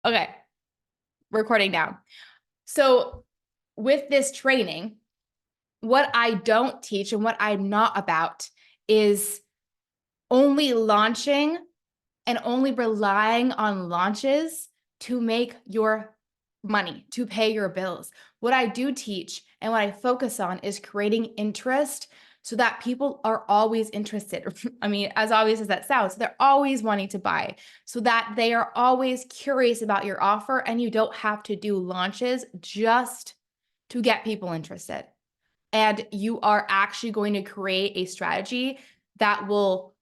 Okay, recording now. So with this training, what I don't teach and what I'm not about is only launching and only relying on launches to make your money, to pay your bills. What I do teach and what I focus on is creating interest so that people are always interested. I mean, as obvious as that sounds, they're always wanting to buy, so that they are always curious about your offer and you don't have to do launches just to get people interested. And you are actually going to create a strategy that will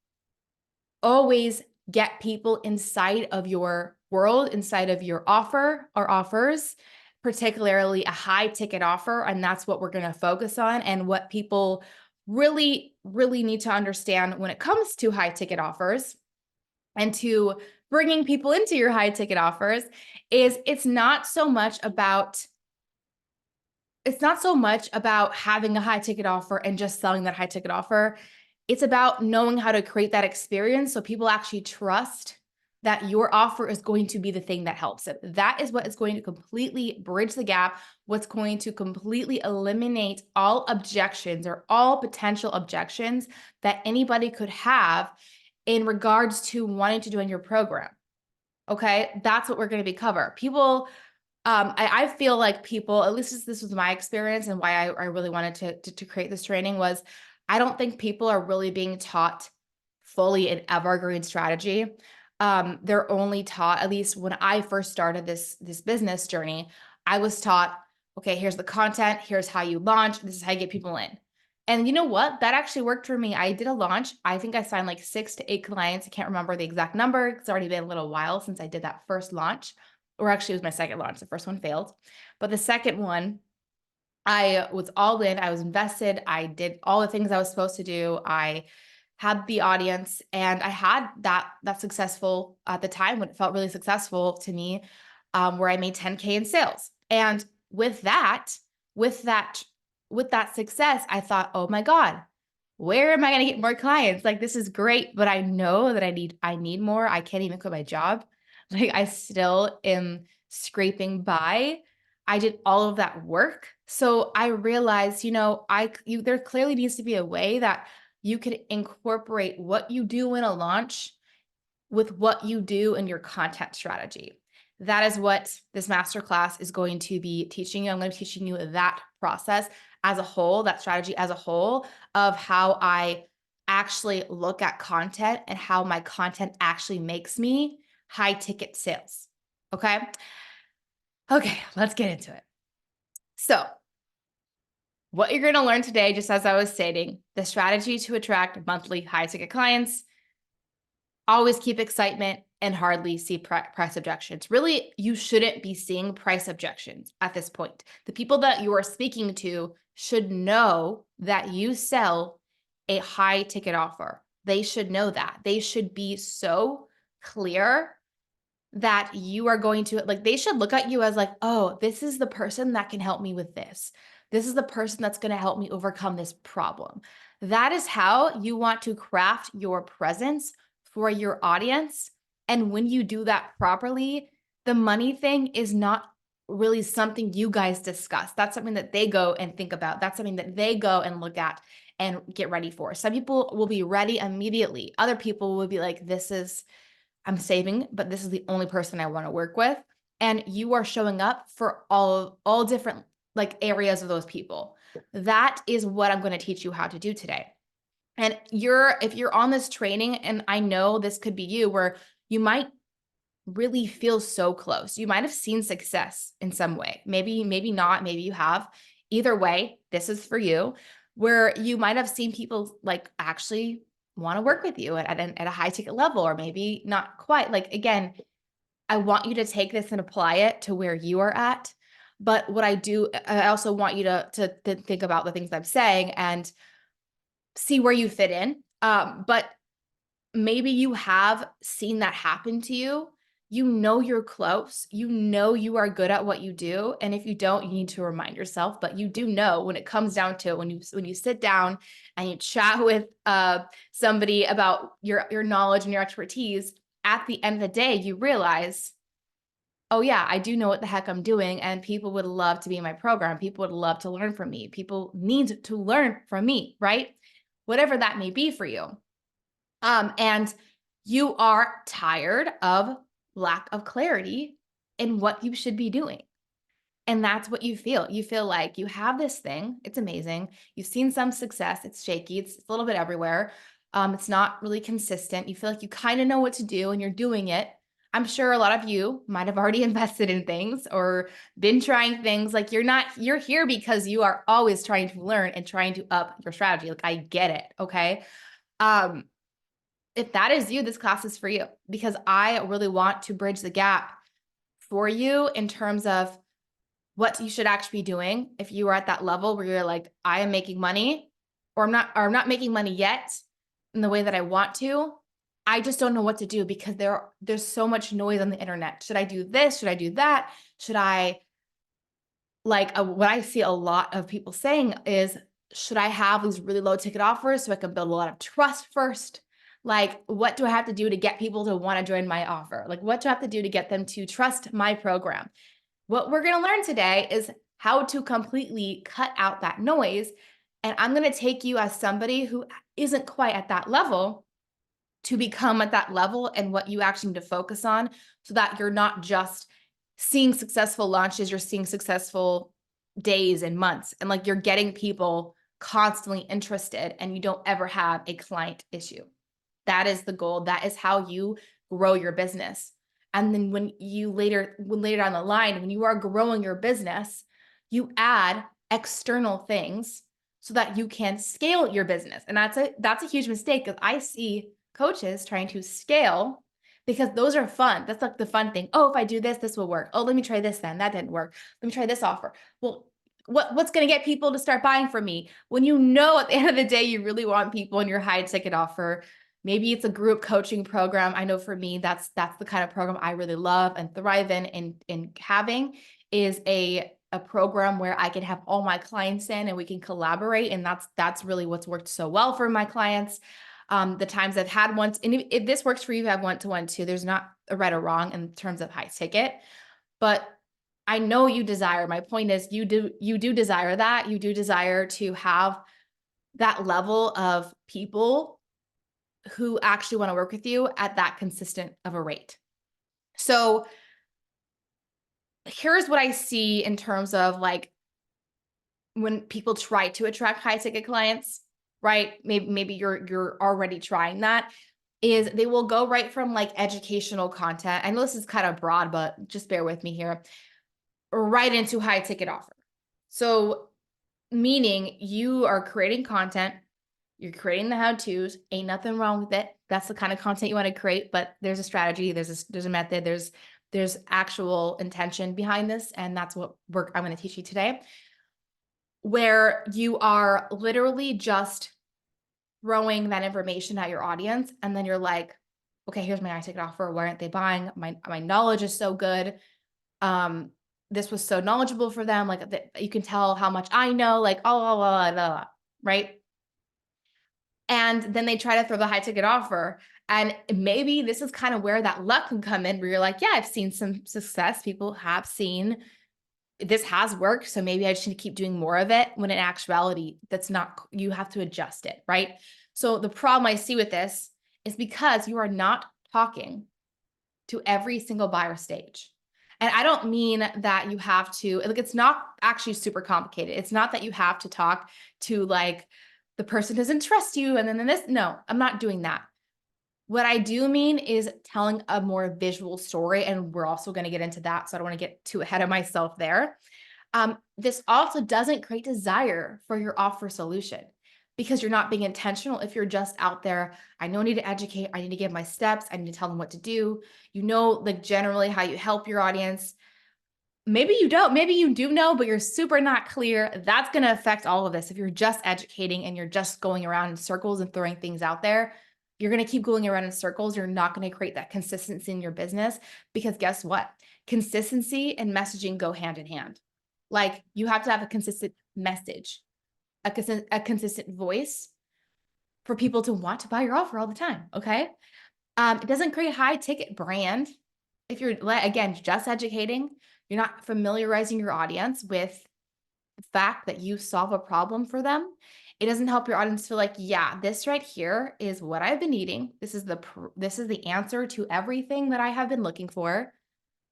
always get people inside of your world, inside of your offer or offers, particularly a high ticket offer. And that's what we're going to focus on. And what people really, really need to understand when it comes to high ticket offers and to bringing people into your high ticket offers is it's not so much about having a high ticket offer and just selling that high ticket offer. It's about knowing how to create that experience so people actually trust that your offer is going to be the thing that helps them. That is what is going to completely bridge the gap, what's going to completely eliminate all objections or all potential objections that anybody could have in regards to wanting to join your program. Okay, that's what we're going to be cover. People, I feel like people, at least this was my experience and why I really wanted to create this training was I don't think people are really being taught fully an evergreen strategy. They're only taught, at least when I first started this business journey, I was taught, okay, here's the content, here's how you launch, this is how you get people in. And you know what? That actually worked for me. I did a launch. I think I signed like 6 to 8 clients. I can't remember the exact number. It's already been a little while since I did that first launch. Or actually, it was my second launch. The first one failed. But the second one, I was all in. I was invested. I did all the things I was supposed to do. I had the audience, and I had that successful at the time when it felt really successful to me, where I made 10K in sales. And with that success, I thought, oh my God, where am I going to get more clients? Like, this is great, but I know that I need more. I can't even quit my job. Like, I still am scraping by. I did all of that work. So I realized, there clearly needs to be a way that you could incorporate what you do in a launch with what you do in your content strategy. That is what this masterclass is going to be teaching you. I'm going to be teaching you that process as a whole, that strategy as a whole of how I actually look at content and how my content actually makes me high ticket sales. Okay. Okay, let's get into it. So what you're going to learn today, just as I was stating, the strategy to attract monthly high ticket clients, always keep excitement and hardly see price objections. Really, you shouldn't be seeing price objections at this point. The people that you are speaking to should know that you sell a high ticket offer. They should know that. They should be so clear that you are going to, like, they should look at you as like, oh, this is the person that can help me with this. This is the person that's going to help me overcome this problem. That is how you want to craft your presence for your audience. And when you do that properly, the money thing is not really something you guys discuss. That's something that they go and think about. That's something that they go and look at and get ready for. Some people will be ready immediately. Other people will be like, I'm saving, but this is the only person I want to work with. And you are showing up for all different like areas of those people. That is what I'm going to teach you how to do today. And if you're on this training, and I know this could be you, where you might really feel so close. You might have seen success in some way. Maybe not, maybe you have. Either way, this is for you, where you might have seen people like actually want to work with you at a high ticket level, or maybe not quite. Like, again, I want you to take this and apply it to where you are at. But what I also want you to think about the things I'm saying and see where you fit in. But maybe you have seen that happen to you. You're close. You are good at what you do. And if you don't, you need to remind yourself, but you do know when it comes down to it, when you sit down and you chat with somebody about your knowledge and your expertise, at the end of the day, you realize oh yeah, I do know what the heck I'm doing, and people would love to be in my program. People would love to learn from me. People need to learn from me, right? Whatever that may be for you. And you are tired of lack of clarity in what you should be doing. And that's what you feel. You feel like you have this thing, it's amazing. You've seen some success, it's shaky, it's a little bit everywhere. It's not really consistent. You feel like you kind of know what to do and you're doing it. I'm sure a lot of you might have already invested in things or been trying things. Like you're here because you are always trying to learn and trying to up your strategy. Like I get it. Okay. Um, if that is you, this class is for you because I really want to bridge the gap for you in terms of what you should actually be doing if you are at that level where you're like, I am making money, or I'm not making money yet in the way that I want to. I just don't know what to do because there's so much noise on the internet. Should I do this? Should I do that? Should I what I see a lot of people saying is, should I have these really low ticket offers so I can build a lot of trust first? Like, what do I have to do to get people to want to join my offer? Like, what do I have to do to get them to trust my program? What we're going to learn today is how to completely cut out that noise. And I'm going to take you as somebody who isn't quite at that level to become at that level and what you actually need to focus on so that you're not just seeing successful launches, you're seeing successful days and months, and like you're getting people constantly interested and you don't ever have a client issue. That is the goal. That is how you grow your business. And then when later down the line, when you are growing your business, you add external things so that you can scale your business. And that's a huge mistake because I see coaches trying to scale because those are fun. That's like the fun thing. Oh, if I do this, this will work. Oh, let me try this then. That didn't work. Let me try this offer. Well, what's going to get people to start buying from me? When you know at the end of the day, you really want people in your high ticket offer. Maybe it's a group coaching program. I know for me, that's the kind of program I really love and thrive in having is a program where I can have all my clients in and we can collaborate. And that's really what's worked so well for my clients. The times I've had once, and if this works for you, have one-to-one too. There's not a right or wrong in terms of high ticket, but I know you desire. My point is you do desire that. You do desire to have that level of people who actually want to work with you at that consistent of a rate. So here's what I see in terms of like when people try to attract high ticket clients, right? Maybe you're already trying that is they will go right from like educational content. I know this is kind of broad, but just bear with me here. Right into high ticket offer. So meaning you are creating content, you're creating the how-tos, ain't nothing wrong with it. That's the kind of content you want to create, but there's a strategy, there's a method, there's actual intention behind this, and that's what I'm going to teach you today, where you are literally just throwing that information at your audience, and then you're like, okay, here's my high ticket offer. Why aren't they buying? My knowledge is so good. This was so knowledgeable for them. Like you can tell how much I know, like, right? And then they try to throw the high ticket offer. And maybe this is kind of where that luck can come in, where you're like, yeah, I've seen some success. People have seen this has worked. So maybe I just need to keep doing more of it. When in actuality, that's not, you have to adjust it, right? So the problem I see with this is because you are not talking to every single buyer stage. And I don't mean that you have to, like, it's not actually super complicated. It's not that you have to talk to like the person doesn't trust you and then this. No, I'm not doing that. What I do mean is telling a more visual story. And we're also going to get into that. So I don't want to get too ahead of myself there. This also doesn't create desire for your offer solution because you're not being intentional. If you're just out there, I know I need to educate, I need to give my steps, I need to tell them what to do. You know, like generally how you help your audience. Maybe you don't, maybe you do know, but you're super not clear. That's going to affect all of this. If you're just educating and you're just going around in circles and throwing things out there, you're going to keep going around in circles. You're not going to create that consistency in your business because guess what? Consistency and messaging go hand in hand. Like you have to have a consistent message, a consistent voice for people to want to buy your offer all the time. Okay. It doesn't create high ticket brand. if you're, again, just educating, you're not familiarizing your audience with the fact that you solve a problem for them. It doesn't help your audience feel like, yeah, this right here is what I've been needing. This is the answer to everything that I have been looking for,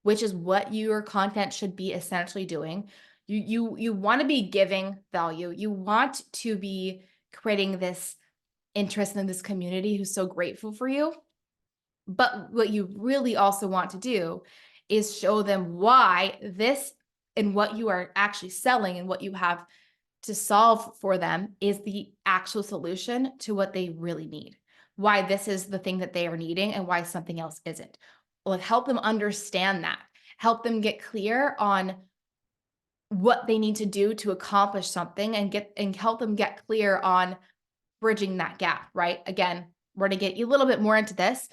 which is what your content should be essentially doing. You want to be giving value. You want to be creating this interest in this community who's so grateful for you. But what you really also want to do is show them why this and what you are actually selling and what you have to solve for them is the actual solution to what they really need. Why this is the thing that they are needing and why something else isn't. Like, help them understand that. Help them get clear on what they need to do to accomplish something and help them get clear on bridging that gap, right? Again, we're going to get a little bit more into this.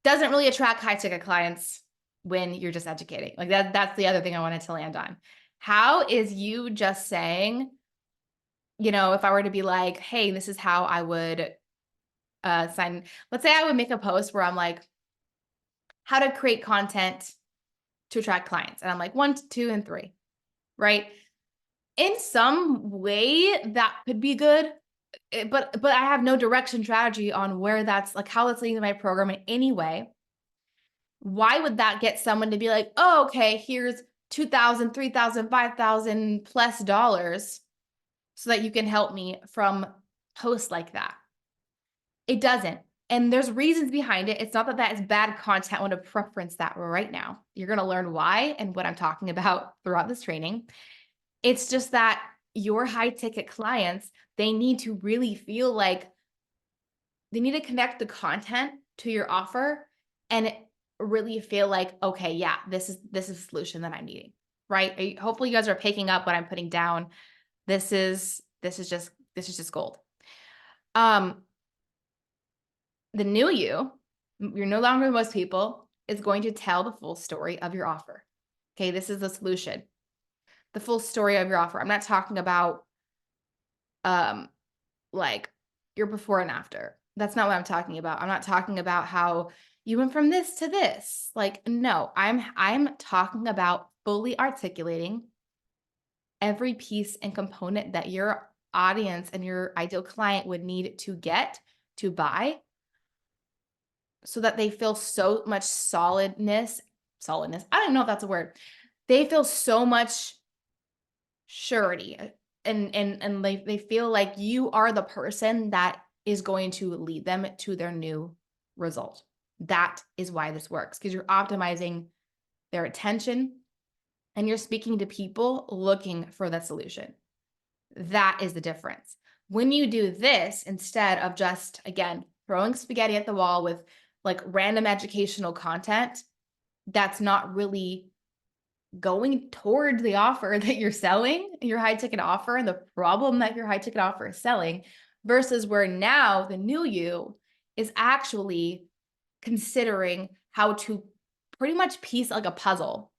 Doesn't really attract high ticket clients when you're just educating. Like that's the other thing I wanted to land on. How is you just saying, if I were to be like, hey, this is how I would sign, let's say I would make a post where I'm like, how to create content to attract clients. And I'm like 1, 2, and 3, right? In some way that could be good, but I have no direction strategy on where that's like how that's leading to my program in any way. Why would that get someone to be like, oh, okay, here's $2,000, $3,000, $5,000 plus dollars so that you can help me from posts like that? It doesn't. And there's reasons behind it. It's not that that is bad content. I want to preference that right now. You're going to learn why and what I'm talking about throughout this training. It's just that your high ticket clients, they need to really feel like they need to connect the content to your offer and really feel like, okay, yeah, this is the solution that I'm needing, right? Hopefully you guys are picking up what I'm putting down. This is just gold. The new you're no longer most people, is going to tell the full story of your offer. Okay, this is the solution. The full story of your offer. I'm not talking about like your before and after. That's not what I'm talking about. I'm not talking about how you went from this to this. Like, no, I'm talking about fully articulating every piece and component that your audience and your ideal client would need to get to buy so that they feel so much solidness. I don't know if that's a word. They feel so much surety and they feel like you are the person that is going to lead them to their new result. That is why this works, because you're optimizing their attention and you're speaking to people looking for that solution. That is the difference. When you do this, instead of just, again, throwing spaghetti at the wall with like random educational content, that's not really going toward the offer that you're selling, your high ticket offer, and the problem that your high ticket offer is selling, versus where now the new you is actually considering how to pretty much piece like a puzzle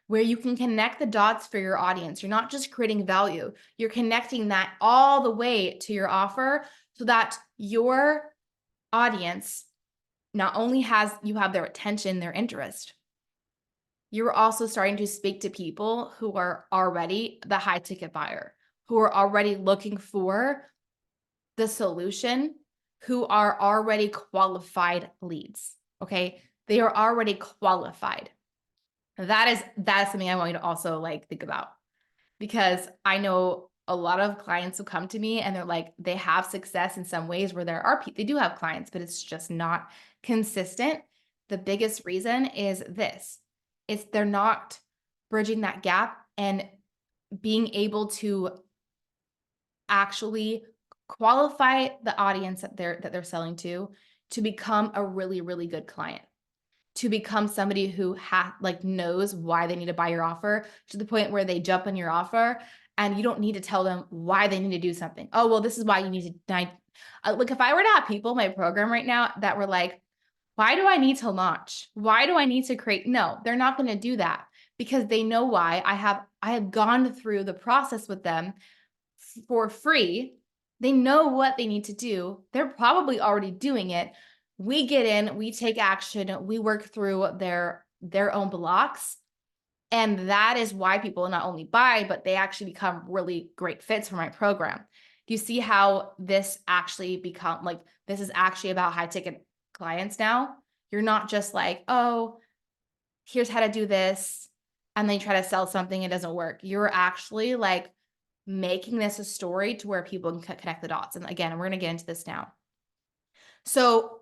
where you can connect the dots for your audience. You're not just creating value, you're connecting that all the way to your offer so that your audience not only you have their attention, their interest, you're also starting to speak to people who are already the high ticket buyer, who are already looking for the solution, who are already qualified leads. Okay. They are already qualified. That is something I want you to also like think about, because I know a lot of clients will come to me and they're like, they have success in some ways where they do have clients, but it's just not consistent. The biggest reason is this. They're not bridging that gap and being able to actually qualify the audience that they're selling to become a really, really good client, to become somebody who knows why they need to buy your offer, to the point where they jump on your offer and you don't need to tell them why they need to do something. Oh, well, this is why you need to like if I were to have people in my program right now that were like, why do I need to launch? Why do I need to create? No, they're not going to do that, because they know why. I have gone through the process with them for free. They know what they need to do. They're probably already doing it. We get in, we take action, we work through their their own blocks. And that is why people not only buy, but they actually become really great fits for my program. Do you see how this actually become like, this is actually about high ticket clients now? You're not just like, oh, here's how to do this. And then you try to sell something, it doesn't work. You're actually like making this a story to where people can connect the dots. And again, we're going to get into this now. So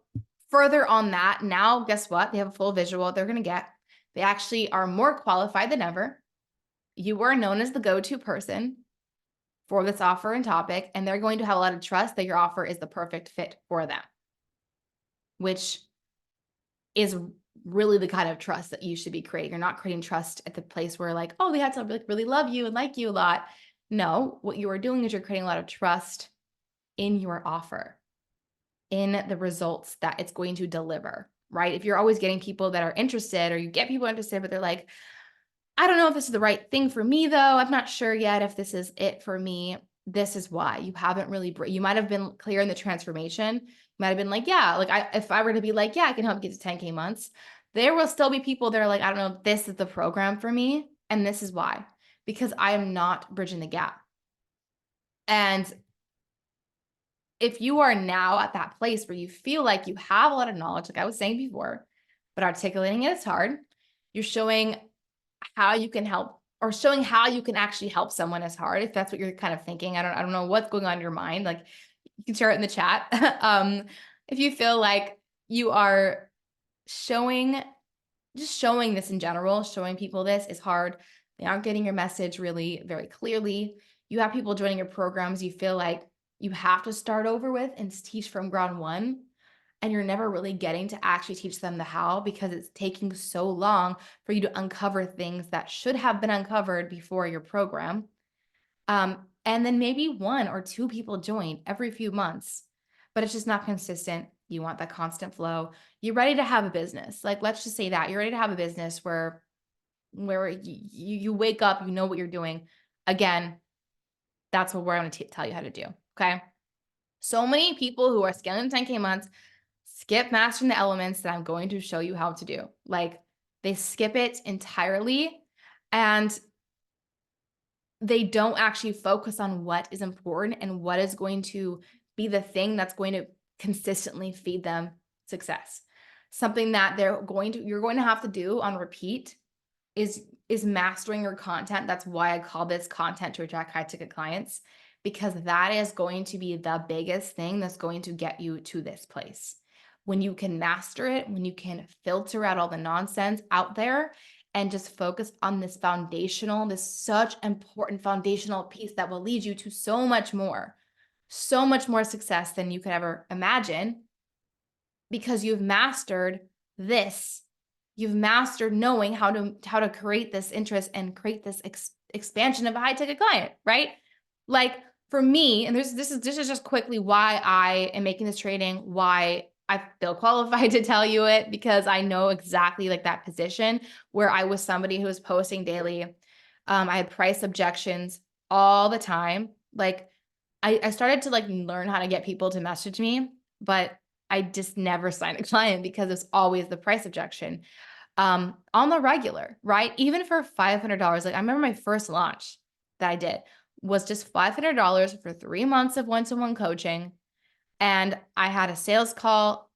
further on that, now guess what? They have a full visual they're going to get. They actually are more qualified than ever. You are known as the go-to person for this offer and topic, and they're going to have a lot of trust that your offer is the perfect fit for them, which is really the kind of trust that you should be creating. You're not creating trust at the place where like, oh, they had to like really love you and like you a lot. No, what you are doing is you're creating a lot of trust in your offer, in the results that it's going to deliver, right? If you're always getting people that are interested, or you get people interested, but they're like, I don't know if this is the right thing for me though. I'm not sure yet if this is it for me. This is why you haven't really, you might have been clear in the transformation. You might have been like, yeah, like if I were to be like, yeah, I can help get to 10K months, there will still be people that are like, I don't know if this is the program for me. And this is why, because I am not bridging the gap. And if you are now at that place where you feel like you have a lot of knowledge, like I was saying before, but articulating it is hard, you're showing how you can help, or showing how you can actually help someone is hard. If that's what you're kind of thinking, I don't know what's going on in your mind. Like you can share it in the chat. If you feel like you are just showing this in general, showing people this is hard. They aren't getting your message really very clearly. You have people joining your programs, you feel like you have to start over with and teach from ground one. And you're never really getting to actually teach them the how, because it's taking so long for you to uncover things that should have been uncovered before your program. And then maybe 1 or 2 people join every few months, but it's just not consistent. You want that constant flow. You're ready to have a business. Like, let's just say that you're ready to have a business where you wake up, you know what you're doing. Again, that's what we're going to tell you how to do. Okay. So many people who are scaling 10K months skip mastering the elements that I'm going to show you how to do. Like they skip it entirely, and they don't actually focus on what is important and what is going to be the thing that's going to consistently feed them success. Something that you're going to have to do on repeat is mastering your content. That's why I call this content to attract high ticket clients, because that is going to be the biggest thing that's going to get you to this place. When you can master it, when you can filter out all the nonsense out there and just focus on this such important foundational piece that will lead you to so much more success than you could ever imagine, because you've mastered this. You've mastered knowing how to create this interest and create this expansion of a high ticket client, right? Like for me, and this is just quickly why I am making this training, why I feel qualified to tell you it, because I know exactly like that position where I was somebody who was posting daily. I had price objections all the time. Like I started to like learn how to get people to message me, but I just never signed a client because it's always the price objection. On the regular, right? Even for $500, like I remember my first launch that I did was just $500 for 3 months of one-to-one coaching. And I had a sales call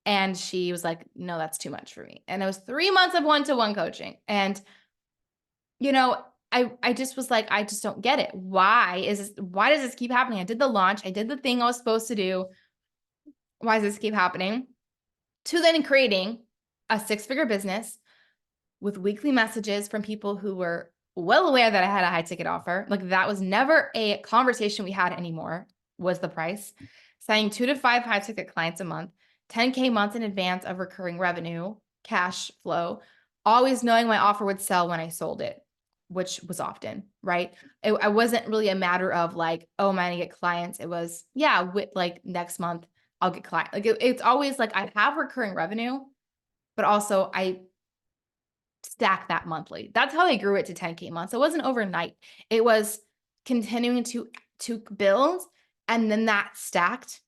and she was like, no, that's too much for me. And it was 3 months of one-to-one coaching. And, you know, I just was like, I just don't get it. Why does this keep happening? I did the launch. I did the thing I was supposed to do. Why does this keep happening? To then creating a 6-figure business with weekly messages from people who were well aware that I had a high ticket offer. Like that was never a conversation we had anymore, was the price. Signing 2 to 5 high ticket clients a month, 10K months in advance of recurring revenue, cash flow, always knowing my offer would sell when I sold it, which was often, right? I wasn't really a matter of like, oh, am I gonna get clients? It was, yeah, with like next month, I'll get clients. Like it's always like I have recurring revenue, but also I stack that monthly. That's how I grew it to 10K months. It wasn't overnight. It was continuing to build, and then that stacked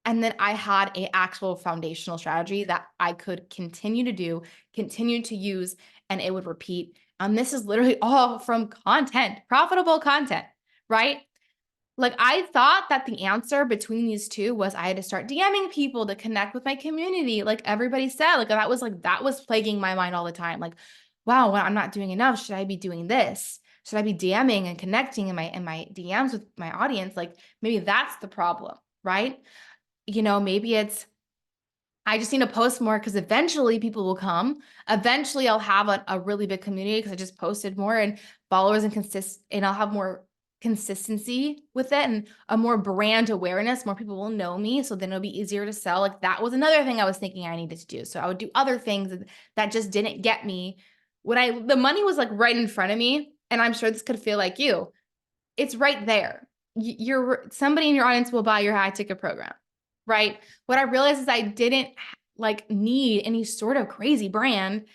And then I had a actual foundational strategy that I could continue to do, continue to use, and it would repeat. And this is literally all from content, profitable content, right? Like, I thought that the answer between these two was I had to start DMing people to connect with my community, like everybody said. That was plaguing my mind all the time. Like, wow, well, I'm not doing enough. Should I be doing this? Should I be DMing and connecting in my DMs with my audience? Like, maybe that's the problem, right? Maybe it's I just need to post more because eventually people will come. Eventually, I'll have a really big community because I just posted more and followers and I'll have more consistency with it and a more brand awareness. More people will know me, so then it'll be easier to sell. Like, that was another thing I was thinking I needed to do. So I would do other things that just didn't get me when the money was like right in front of me. And I'm sure this could feel like you. It's right there. Somebody in your audience will buy your high ticket program, right? What I realized is I didn't like need any sort of crazy brand.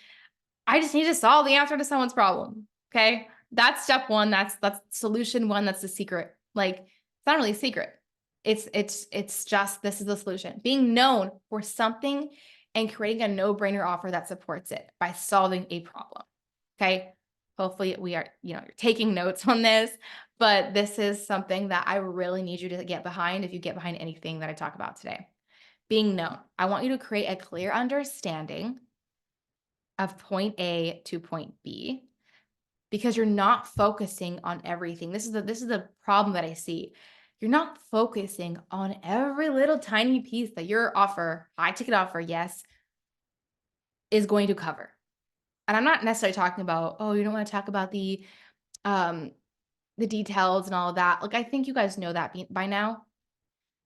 I just need to solve the answer to someone's problem. Okay. That's step one. That's solution one. That's the secret. Like, it's not really a secret. It's just, this is the solution. Being known for something and creating a no-brainer offer that supports it by solving a problem. Okay. Hopefully you're taking notes on this, but this is something that I really need you to get behind if you get behind anything that I talk about today. Being known. I want you to create a clear understanding of point A to point B because you're not focusing on everything. This is the problem that I see. You're not focusing on every little tiny piece that your offer, high ticket offer, yes, is going to cover. And I'm not necessarily talking about, oh, you don't want to talk about um the details and all of that. Like, I think you guys know that by now.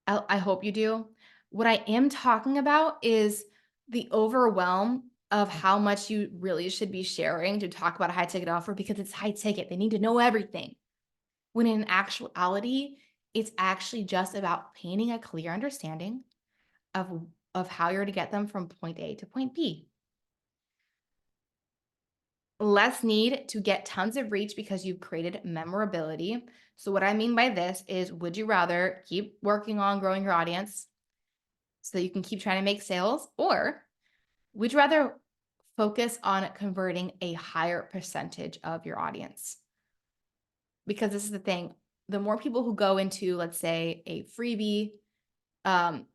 I hope you do. What I am talking about is the overwhelm of how much you really should be sharing to talk about a high ticket offer because it's high ticket. They need to know everything. When in actuality, it's actually just about painting a clear understanding of how you're to get them from point A to point B. Less need to get tons of reach because you've created memorability. So what I mean by this is, would you rather keep working on growing your audience so that you can keep trying to make sales, or would you rather focus on converting a higher percentage of your audience? Because this is the thing, the more people who go into, let's say, a freebie, um,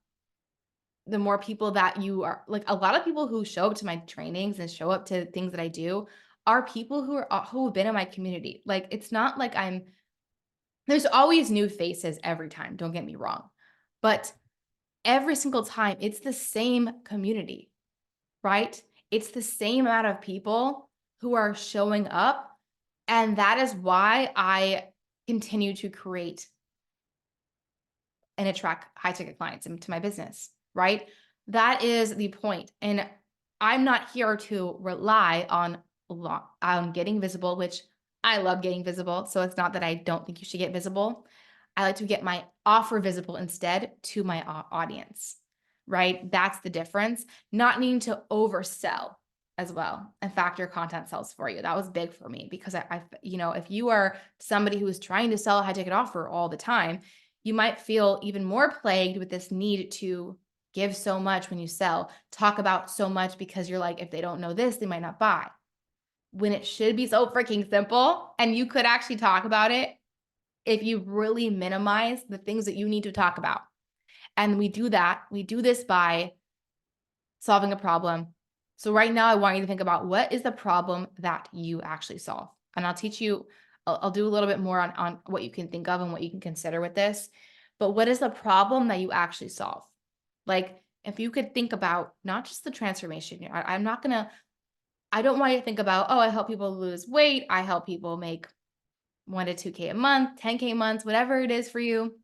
the more people that you are like, a lot of people who show up to my trainings and show up to things that I do are people who have been in my community. Like, it's not like there's always new faces every time, don't get me wrong. But every single time it's the same community, right? It's the same amount of people who are showing up. And that is why I continue to create and attract high ticket clients into my business, right? That is the point. And I'm not here to rely on getting visible, which I love getting visible. So it's not that I don't think you should get visible. I like to get my offer visible instead to my audience, right? That's the difference. Not needing to oversell as well. In fact, your content sells for you. That was big for me because if you are somebody who is trying to sell a high ticket offer all the time, you might feel even more plagued with this need to give so much when you sell, talk about so much because you're like, if they don't know this, they might not buy. When it should be so freaking simple, and you could actually talk about it if you really minimize the things that you need to talk about. And we do this by solving a problem. So right now I want you to think about, what is the problem that you actually solve? And I'll teach you, I'll do a little bit more on what you can think of and what you can consider with this. But what is the problem that you actually solve? Like, if you could think about not just the transformation, I don't want you to think about, oh, I help people lose weight. I help people make 1 to 2K a month, 10K months, whatever it is for you.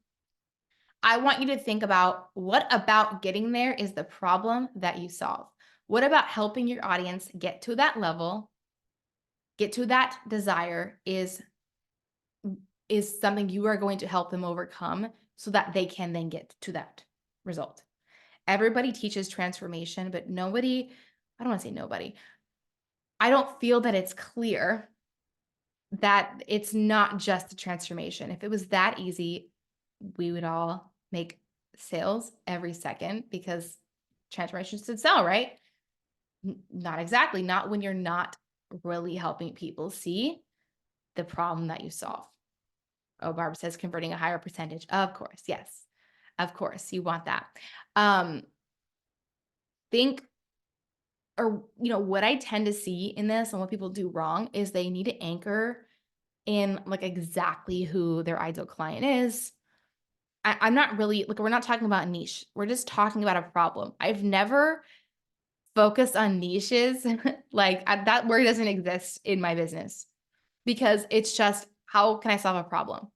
I want you to think about, what about getting there is the problem that you solve? What about helping your audience get to that level, get to that desire is something you are going to help them overcome so that they can then get to that result. Everybody teaches transformation, but I don't want to say nobody. I don't feel that it's clear that it's not just the transformation. If it was that easy, we would all make sales every second because transformation should sell, right? Not exactly. Not when you're not really helping people see the problem that you solve. Oh, Barbara says converting a higher percentage. Of course. Yes. Of course. You want that. Um, think or what I tend to see in this and what people do wrong is they need to anchor in like exactly who their ideal client is. I'm not really like we're not talking about niche. We're just talking about a problem. I've never focused on niches. That word doesn't exist in my business because it's just how can I solve a problem?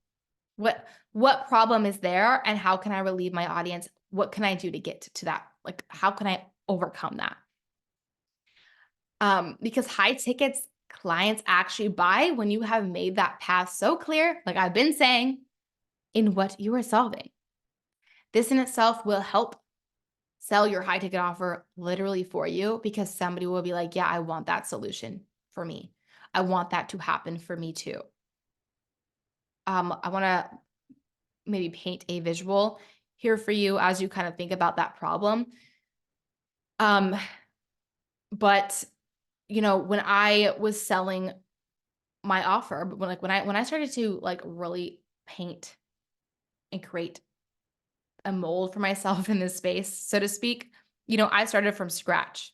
What problem is there and how can I relieve my audience? What can I do to get to that? Like how can I overcome that? Because high tickets clients actually buy when you have made that path so clear, like I've been saying, in what you are solving. This in itself will help sell your high ticket offer literally for you because somebody will be like, yeah, I want that solution for me. I want that to happen for me too. I want to maybe paint a visual here for you as you kind of think about that problem. Um, but when I was selling my offer, but when I started to like really paint and create a mold for myself in this space, so to speak, I started from scratch.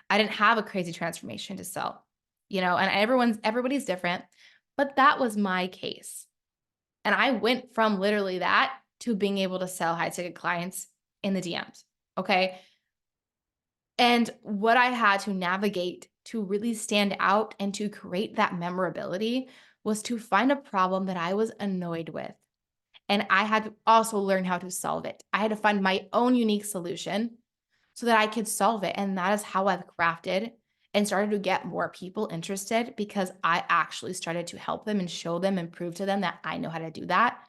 I didn't have a crazy transformation to sell, and everybody's different, but that was my case. And I went from literally that to being able to sell high ticket clients in the DMs. Okay. And what I had to navigate to really stand out and to create that memorability was to find a problem that I was annoyed with. And I had to also learn how to solve it. I had to find my own unique solution so that I could solve it. And that is how I've crafted and started to get more people interested because I actually started to help them and show them and prove to them that I know how to do that.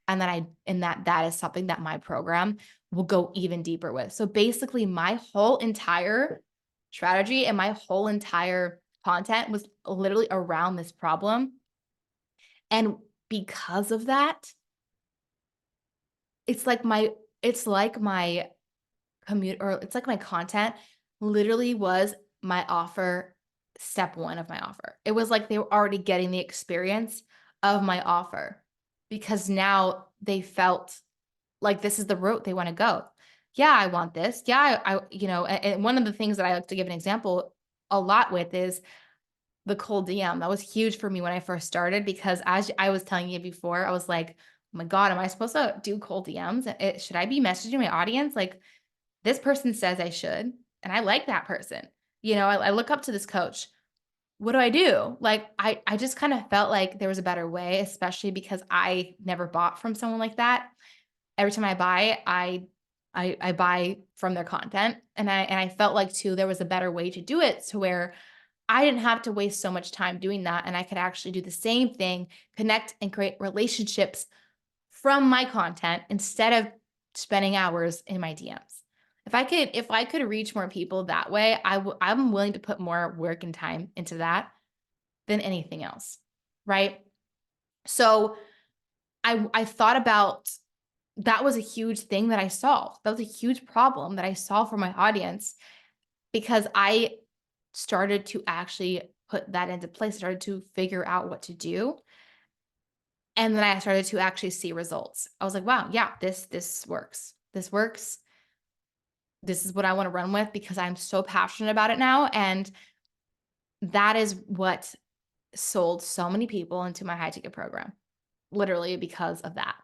And that is something that my program will go even deeper with. So basically my whole entire strategy and my whole entire content was literally around this problem. And because of that, it's like my commute or it's like my content literally was my offer, step one of my offer. It was like they were already getting the experience of my offer because now they felt like this is the route they want to go. Yeah, I want this. Yeah, and one of the things that I like to give an example a lot with is the cold DM. That was huge for me when I first started because as I was telling you before, I was like, oh my God, am I supposed to do cold DMs? Should I be messaging my audience? Like, this person says I should, and I like that person. I look up to this coach. What do I do? Like, I just kind of felt like there was a better way, especially because I never bought from someone like that. Every time I buy, I buy from their content, and I felt like too there was a better way to do it to where I didn't have to waste so much time doing that, and I could actually do the same thing, connect and create relationships from my content instead of spending hours in my DMs. If I could reach more people that way, I'm willing to put more work and time into that than anything else, right? So I thought about that was a huge thing that I solved. That was a huge problem that I solved for my audience because I started to actually put that into place, started to figure out what to do. And then I started to actually see results. I was like, wow, yeah, this works. This works. This is what I want to run with because I'm so passionate about it now. And that is what sold so many people into my high ticket program, literally because of that.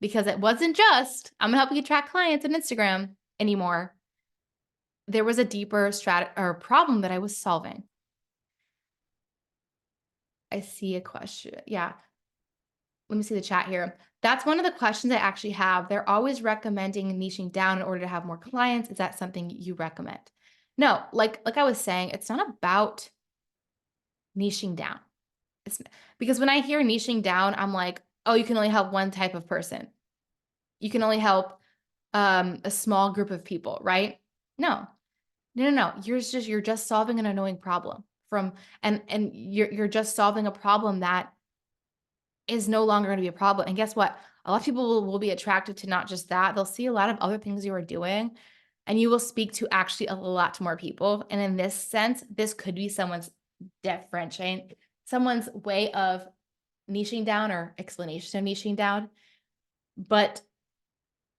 Because it wasn't just, I'm gonna help you attract clients on Instagram anymore. There was a deeper or problem that I was solving. I see a question. Yeah. Let me see the chat here. That's one of the questions I actually have. They're always recommending niching down in order to have more clients. Is that something you recommend? No, like I was saying, it's not about niching down. It's because when I hear niching down, I'm like, oh, you can only help one type of person. You can only help a small group of people, right? No, no. You're just solving an annoying problem and you're just solving a problem that is no longer going to be a problem. And guess what? A lot of people will be attracted to not just that, they'll see a lot of other things you are doing, and you will speak to actually a lot more people. And in this sense, this could be someone's differentiating, someone's way of niching down or explanation of niching down. But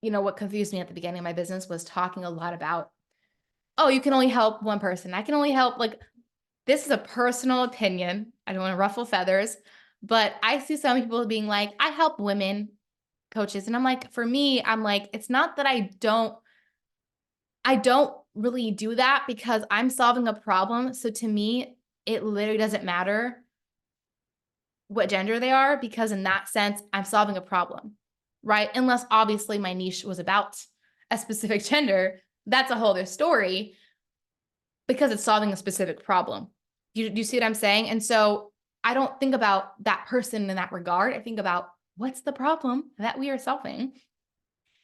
what confused me at the beginning of my business was talking a lot about, oh, you can only help one person. I can only help, like, this is a personal opinion. I don't want to ruffle feathers, but I see some people being like, I help women coaches. And I'm like, for me, I'm like, it's not that I don't really do that because I'm solving a problem. So to me, it literally doesn't matter what gender they are, because in that sense, I'm solving a problem, right? Unless obviously my niche was about a specific gender. That's a whole other story because it's solving a specific problem. Do you see what I'm saying? And so I don't think about that person in that regard. I think about what's the problem that we are solving.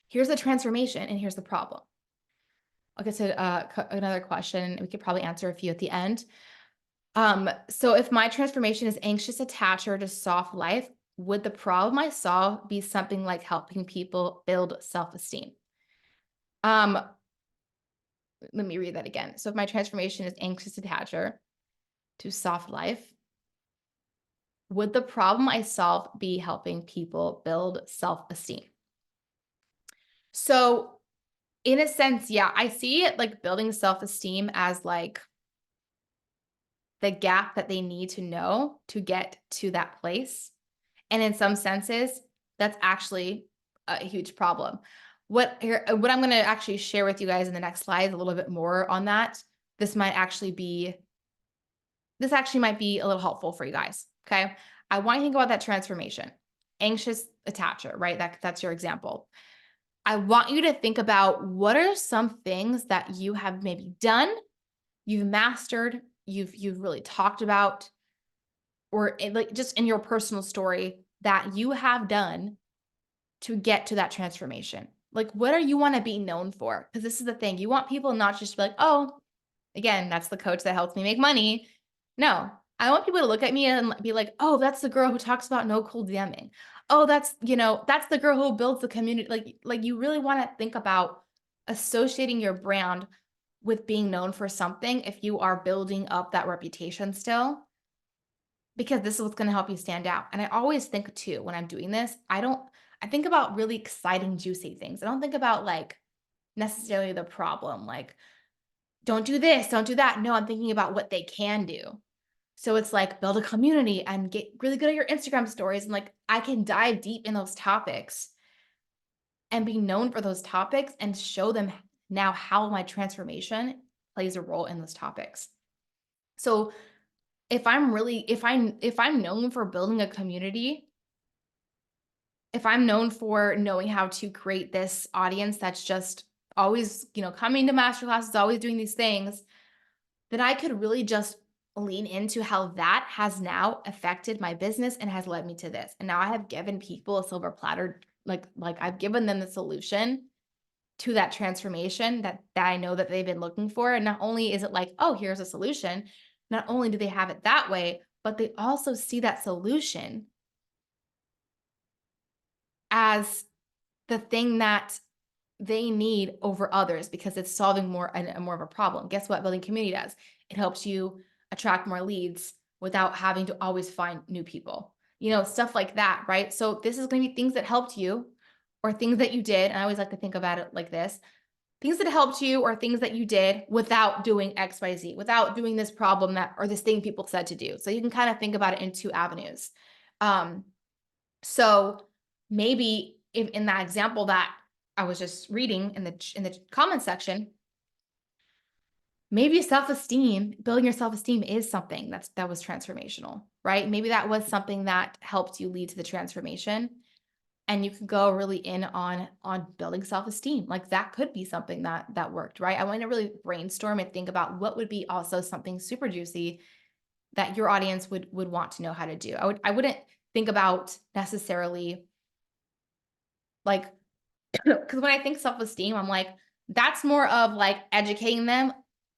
Here's the transformation and here's the problem. I'll get to another question. We could probably answer a few at the end. So if my transformation is anxious attacher to soft life, would the problem I solve be something like helping people build self-esteem? Let me read that again. So if my transformation is anxious attacher to soft life, would the problem I solve be helping people build self-esteem? So in a sense, yeah, I see it like building self-esteem as like the gap that they need to know to get to that place. And in some senses, that's actually a huge problem. What I'm going to actually share with you guys in the next slide a little bit more on that. This actually might be a little helpful for you guys. Okay. I want you to think about that transformation. Anxious attacher, right? That's your example. I want you to think about what are some things that you have maybe done, you've mastered, you've really talked about, or like just in your personal story that you have done to get to that transformation. Like, what do you want to be known for? Because this is the thing. You want people not just to be like, oh, again, that's the coach that helps me make money. No, I want people to look at me and be like, oh, that's the girl who talks about no cold DMing. Oh, that's the girl who builds the community. Like you really want to think about associating your brand with being known for something if you are building up that reputation still, because this is what's going to help you stand out. And I always think too, when I'm doing this, I think about really exciting, juicy things. I don't think about like necessarily the problem, like, don't do this, don't do that. No, I'm thinking about what they can do. So it's like build a community and get really good at your Instagram stories. And like, I can dive deep in those topics and be known for those topics and show them now how my transformation plays a role in those topics. So if I'm known for building a community, if I'm known for knowing how to create this audience that's just always, coming to masterclasses, always doing these things, then I could really just lean into how that has now affected my business and has led me to this. And now I have given people a silver platter, like I've given them the solution to that transformation that I know that they've been looking for. And not only is it like, oh, here's a solution, not only do they have it that way, but they also see that solution as the thing that they need over others because it's solving more of a problem. Guess what building community does? It helps you attract more leads without having to always find new people. Stuff like that, right? So this is going to be things that helped you or things that you did. And I always like to think about it like this. Things that helped you or things that you did without doing XYZ, without doing this problem or this thing people said to do. So you can kind of think about it in two avenues. So maybe if in that example that I was just reading in the comment section, maybe building your self-esteem is something that was transformational, right? Maybe that was something that helped you lead to the transformation, and you could go really in on building self-esteem. Like that could be something that worked, right? I want to really brainstorm and think about what would be also something super juicy that your audience would want to know how to do. I wouldn't think about necessarily like, because when I think self-esteem, I'm like, that's more of like educating them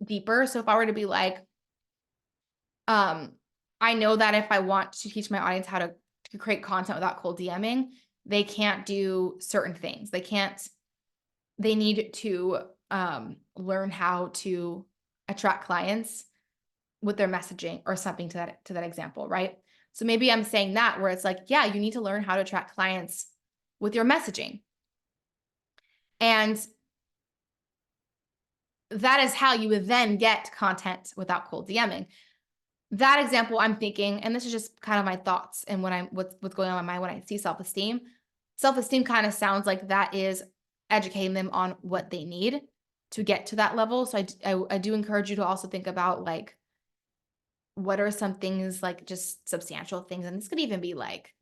deeper. So if I were to be like, I know that if I want to teach my audience how to create content without cold DMing, they can't do certain things. They need to learn how to attract clients with their messaging or something to that example, right? So maybe I'm saying that where it's like, yeah, you need to learn how to attract clients with your messaging. And that is how you would then get content without cold DMing. That example, I'm thinking, and this is just kind of my thoughts and what's going on in my mind when I see self-esteem. Self-esteem kind of sounds like that is educating them on what they need to get to that level. So I do encourage you to also think about like, what are some things, like just substantial things, and this could even be like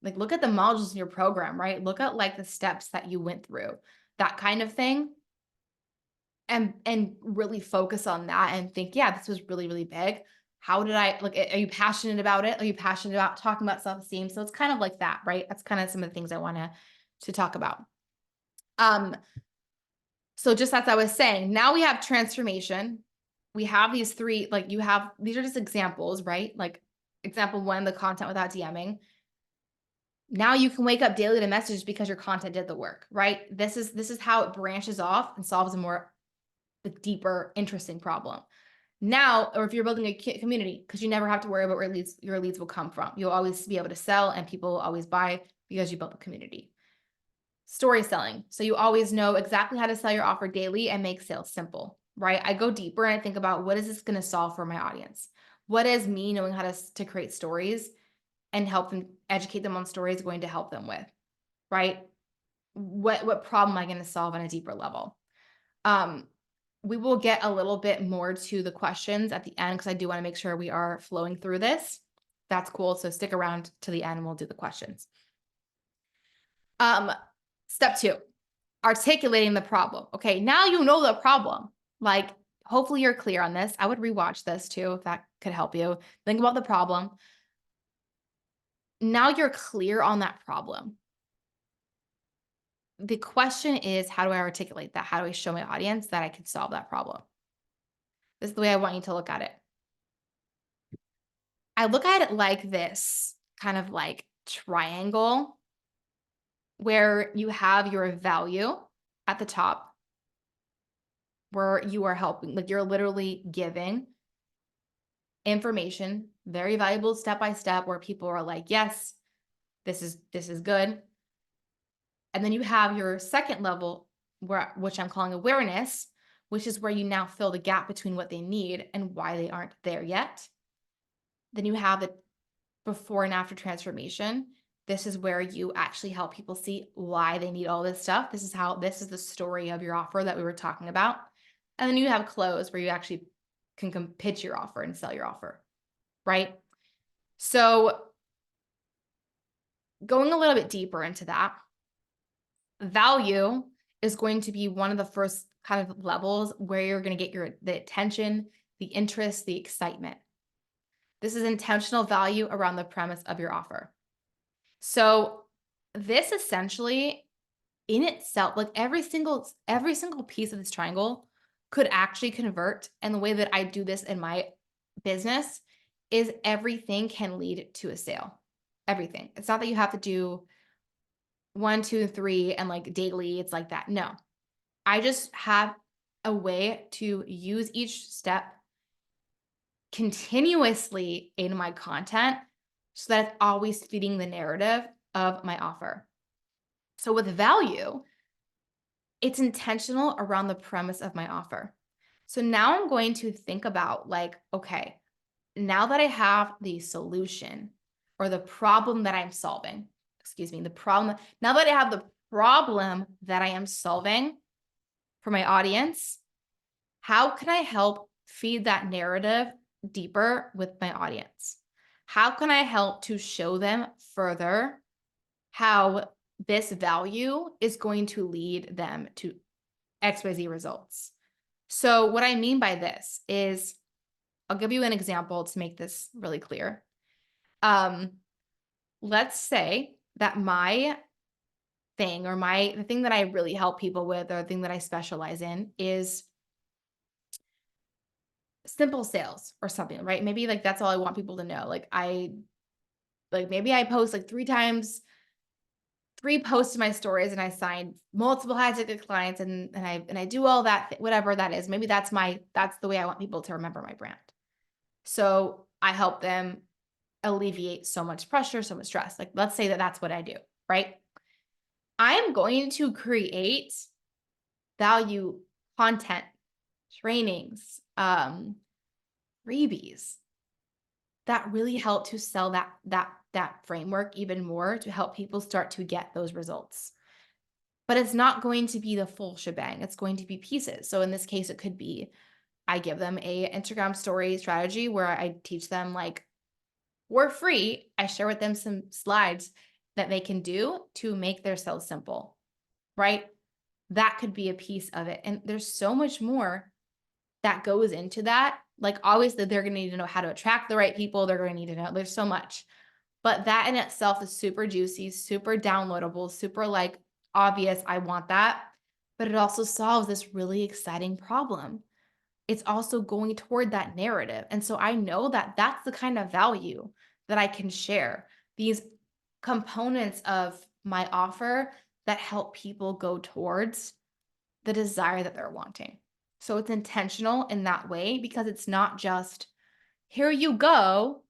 look at the modules in your program, right? Look at like the steps that you went through, that kind of thing, and really focus on that and think, yeah, this was really, really big. How did I like? Are you passionate about it? Are you passionate about talking about self-esteem? So it's kind of like that, right? That's kind of some of the things I want to talk about. So just as I was saying, now we have transformation. We have these three, like these are just examples, right? Like example one, the content without DMing. Now you can wake up daily to messages because your content did the work, right? This is how it branches off and solves a deeper, interesting problem. Now, or if you're building a community, because you never have to worry about where your leads will come from. You'll always be able to sell and people will always buy because you built a community. Story selling. So you always know exactly how to sell your offer daily and make sales simple, right? I go deeper and I think about, what is this going to solve for my audience? What is me knowing how to create stories and help them, educate them on stories going to help them with, right? What problem am I going to solve on a deeper level? We will get a little bit more to the questions at the end because I do want to make sure we are flowing through this. That's cool. So stick around to the end and we'll do the questions. Step 2, articulating the problem. Okay, now you know the problem. Like, hopefully you're clear on this. I would rewatch this too if that could help you. Think about the problem. Now you're clear on that problem. The question is, how do I articulate that? How do I show my audience that I can solve that problem? This is the way I want you to look at it. I look at it like this, kind of like triangle, where you have your value at the top, where you are helping, like you're literally giving information, very valuable step by step, where people are like, yes, this is good. And then you have your second level, which I'm calling awareness, which is where you now fill the gap between what they need and why they aren't there yet. Then you have the before and after transformation. This is where you actually help people see why they need all this stuff. This is the story of your offer that we were talking about. And then you have close, where you actually can pitch your offer and sell your offer, right? So going a little bit deeper into that, value is going to be one of the first kind of levels where you're going to get the attention, the interest, the excitement. This is intentional value around the premise of your offer. So this essentially in itself, like every single piece of this triangle could actually convert. And the way that I do this in my business is everything can lead to a sale. Everything. It's not that you have to do 1, 2, 3 and like daily. It's like that. No, I just have a way to use each step continuously in my content so that it's always feeding the narrative of my offer. So with value, it's intentional around the premise of my offer. So now I'm going to think about like, okay, now that I have the solution or the problem that I'm solving, now that I have the problem that I am solving for my audience, how can I help feed that narrative deeper with my audience? How can I help to show them further how this value is going to lead them to XYZ results? So what I mean by this is, I'll give you an example to make this really clear. Let's say that my thing or the thing that I really help people with, or the thing that I specialize in, is simple sales or something, right? Maybe like that's all I want people to know. Maybe I post like 3 times 3 posts in my stories and I sign multiple high ticket clients and I do all that, whatever that is. Maybe that's the way I want people to remember my brand. So I help them alleviate so much pressure, so much stress. Like, let's say that that's what I do, right? I am going to create value content, trainings, freebies that really help to sell that framework even more to help people start to get those results. But it's not going to be the full shebang. It's going to be pieces. So in this case, it could be I give them a Instagram story strategy where I teach them, like, for free, I share with them some slides that they can do to make their sales simple, right? That could be a piece of it. And there's so much more that goes into that. Like, obviously, they're going to need to know how to attract the right people. They're going to need to know there's so much. But that in itself is super juicy, super downloadable, super like obvious. I want that. But it also solves this really exciting problem. It's also going toward that narrative. And so I know that that's the kind of value that I can share. These components of my offer that help people go towards the desire that they're wanting. So it's intentional in that way because it's not just, here you go,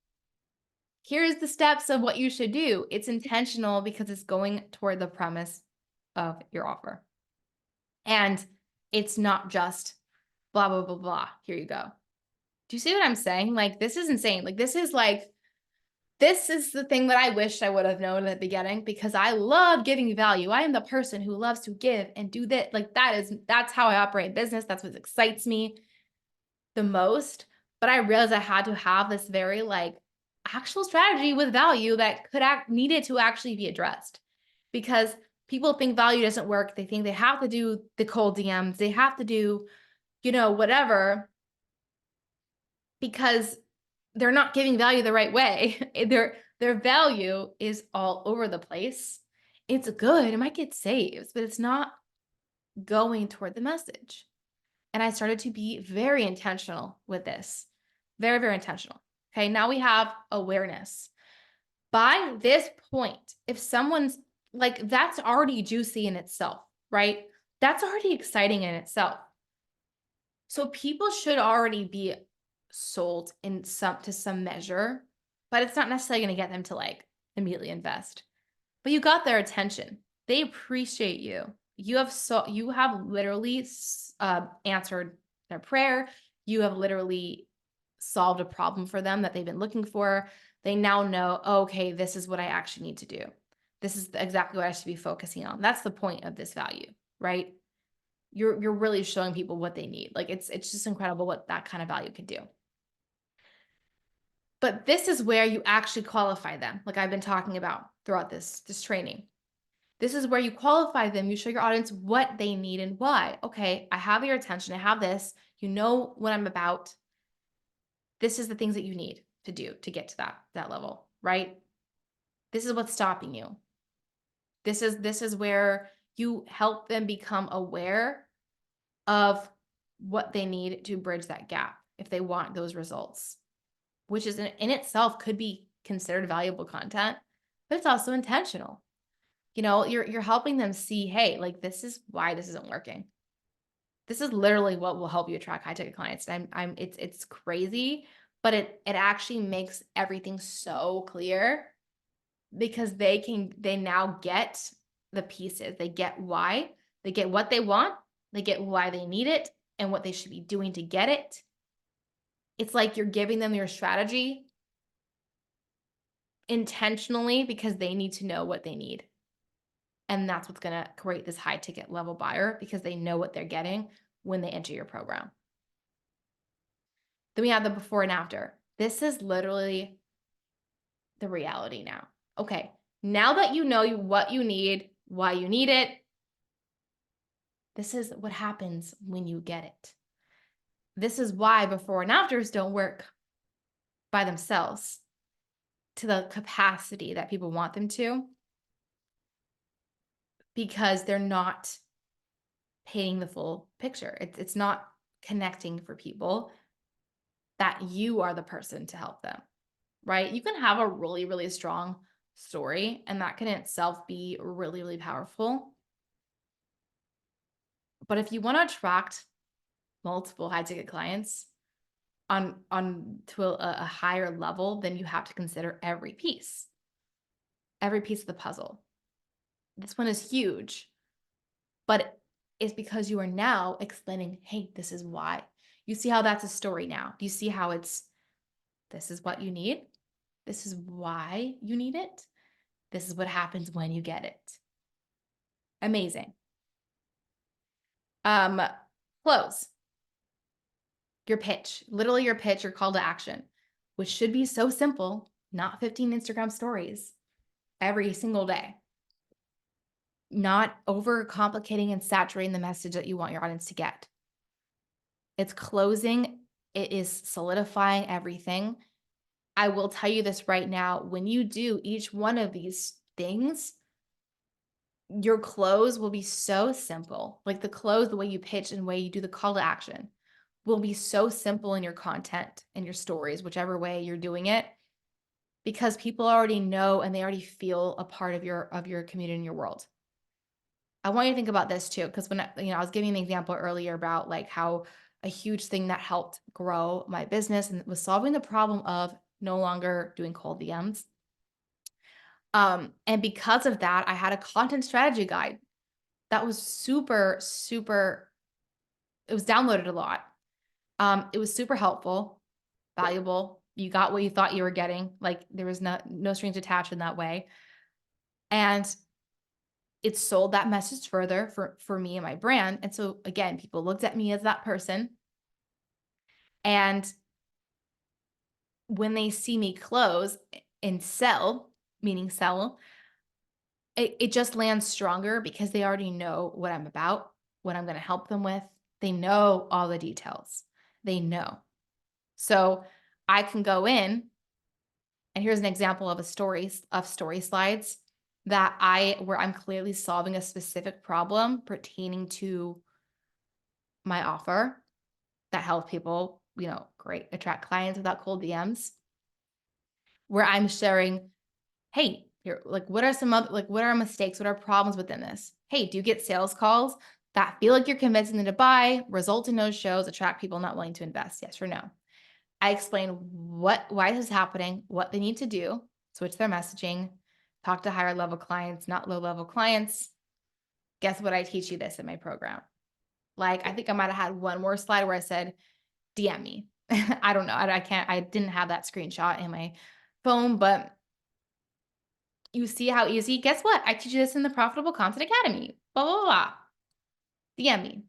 here's the steps of what you should do. It's intentional because it's going toward the premise of your offer. And it's not just blah, blah, blah, blah. Here you go. Do you see what I'm saying? Like, this is insane. Like, this is the thing that I wish I would have known at the beginning, because I love giving value. I am the person who loves to give and do that. Like, that's how I operate business. That's what excites me the most. But I realized I had to have this very like actual strategy with value that needed to actually be addressed, because people think value doesn't work. They think they have to do the cold DMs. They have to do, whatever, because they're not giving value the right way. Their value is all over the place. It's good. It might get saves, but it's not going toward the message. And I started to be very intentional with this. Very, very intentional. Okay, now we have awareness. By this point, if someone's like, that's already juicy in itself, right? That's already exciting in itself. So people should already be sold to some measure, but it's not necessarily going to get them to like immediately invest. But you got their attention. They appreciate you. You have literally answered their prayer. You have literally solved a problem for them that they've been looking for. They now know, oh, okay, this is what I actually need to do. This is exactly what I should be focusing on. That's the point of this value, right? You're really showing people what they need. Like, it's just incredible what that kind of value can do. But this is where you actually qualify them, like I've been talking about throughout this training. This is where you qualify them. You show your audience what they need and why. Okay, I have your attention. I have this. You know what I'm about. This is the things that you need to do to get to that level, right? This is what's stopping you. This is where you help them become aware of what they need to bridge that gap if they want those results, which is in itself could be considered valuable content, but it's also intentional. You're helping them see, hey, like, this is why this isn't working. This is literally what will help you attract high ticket clients. It's crazy, but it actually makes everything so clear, because they now get the pieces. They get why, they get what they want, they get why they need it, and what they should be doing to get it. It's like you're giving them your strategy intentionally because they need to know what they need. And that's what's going to create this high ticket level buyer, because they know what they're getting when they enter your program. Then we have the before and after. This is literally the reality now. Okay, now that you know what you need, why you need it, this is what happens when you get it. This is why before and afters don't work by themselves to the capacity that people want them to, because they're not painting the full picture. It's not connecting for people that you are the person to help them, right? You can have a really, really strong story, and that can in itself be really, really powerful. But if you want to attract multiple high ticket clients on to a higher level, then you have to consider every piece of the puzzle. This one is huge, but it's because you are now explaining, hey, this is why. You see how that's a story now? Do you see how this is what you need? This is why you need it. This is what happens when you get it. Amazing. Close. Your pitch, literally your pitch, your call to action, which should be so simple, not 15 Instagram stories every single day. Not over complicating and saturating the message that you want your audience to get. It's closing. It is solidifying everything. I will tell you this right now. When you do each one of these things, your close will be so simple. Like the close, the way you pitch and the way you do the call to action will be so simple in your content and your stories, whichever way you're doing it, because people already know and they already feel a part of your community and your world. I want you to think about this too, because when I was giving an example earlier about like how a huge thing that helped grow my business and was solving the problem of no longer doing cold DMs. And because of that, I had a content strategy guide that was super, super, it was downloaded a lot. It was super helpful, valuable. You got what you thought you were getting. Like there was no strings attached in that way. And it sold that message further for me and my brand. And so again, people looked at me as that person. And when they see me close and sell, meaning sell, it just lands stronger because they already know what I'm about, what I'm going to help them with. They know all the details. They know. So I can go in, and here's an example of story slides where I'm clearly solving a specific problem pertaining to my offer that helps people, great, attract clients without cold DMs, where I'm sharing, hey, here, like, what are some other, like, what are mistakes? What are problems within this? Hey, do you get sales calls that feel like you're convincing them to buy, result in no shows, attract people not willing to invest? Yes or no? I explain why this is happening, what they need to do, switch their messaging, talk to higher level clients, not low level clients. Guess what? I teach you this in my program. Like, I think I might've had one more slide where I said, DM me. I don't know. I didn't have that screenshot in my phone, but you see how easy. Guess what? I teach you this in the Profitable Content Academy. Blah, blah, blah. DM me.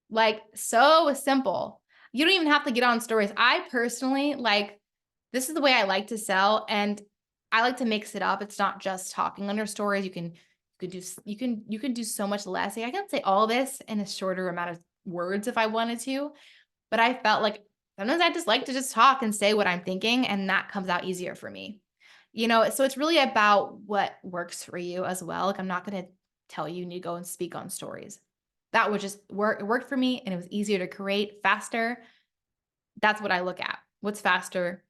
Like, so simple. You don't even have to get on stories. I personally this is the way I like to sell, and I like to mix it up. It's not just talking under stories. You can do so much less. Like, I can say all this in a shorter amount of words if I wanted to, but I felt like sometimes I just like to just talk and say what I'm thinking, and that comes out easier for me. So it's really about what works for you as well. Like, I'm not going to tell you need to go and speak on stories. That would just work. It worked for me, and it was easier to create, faster. That's what I look at. What's faster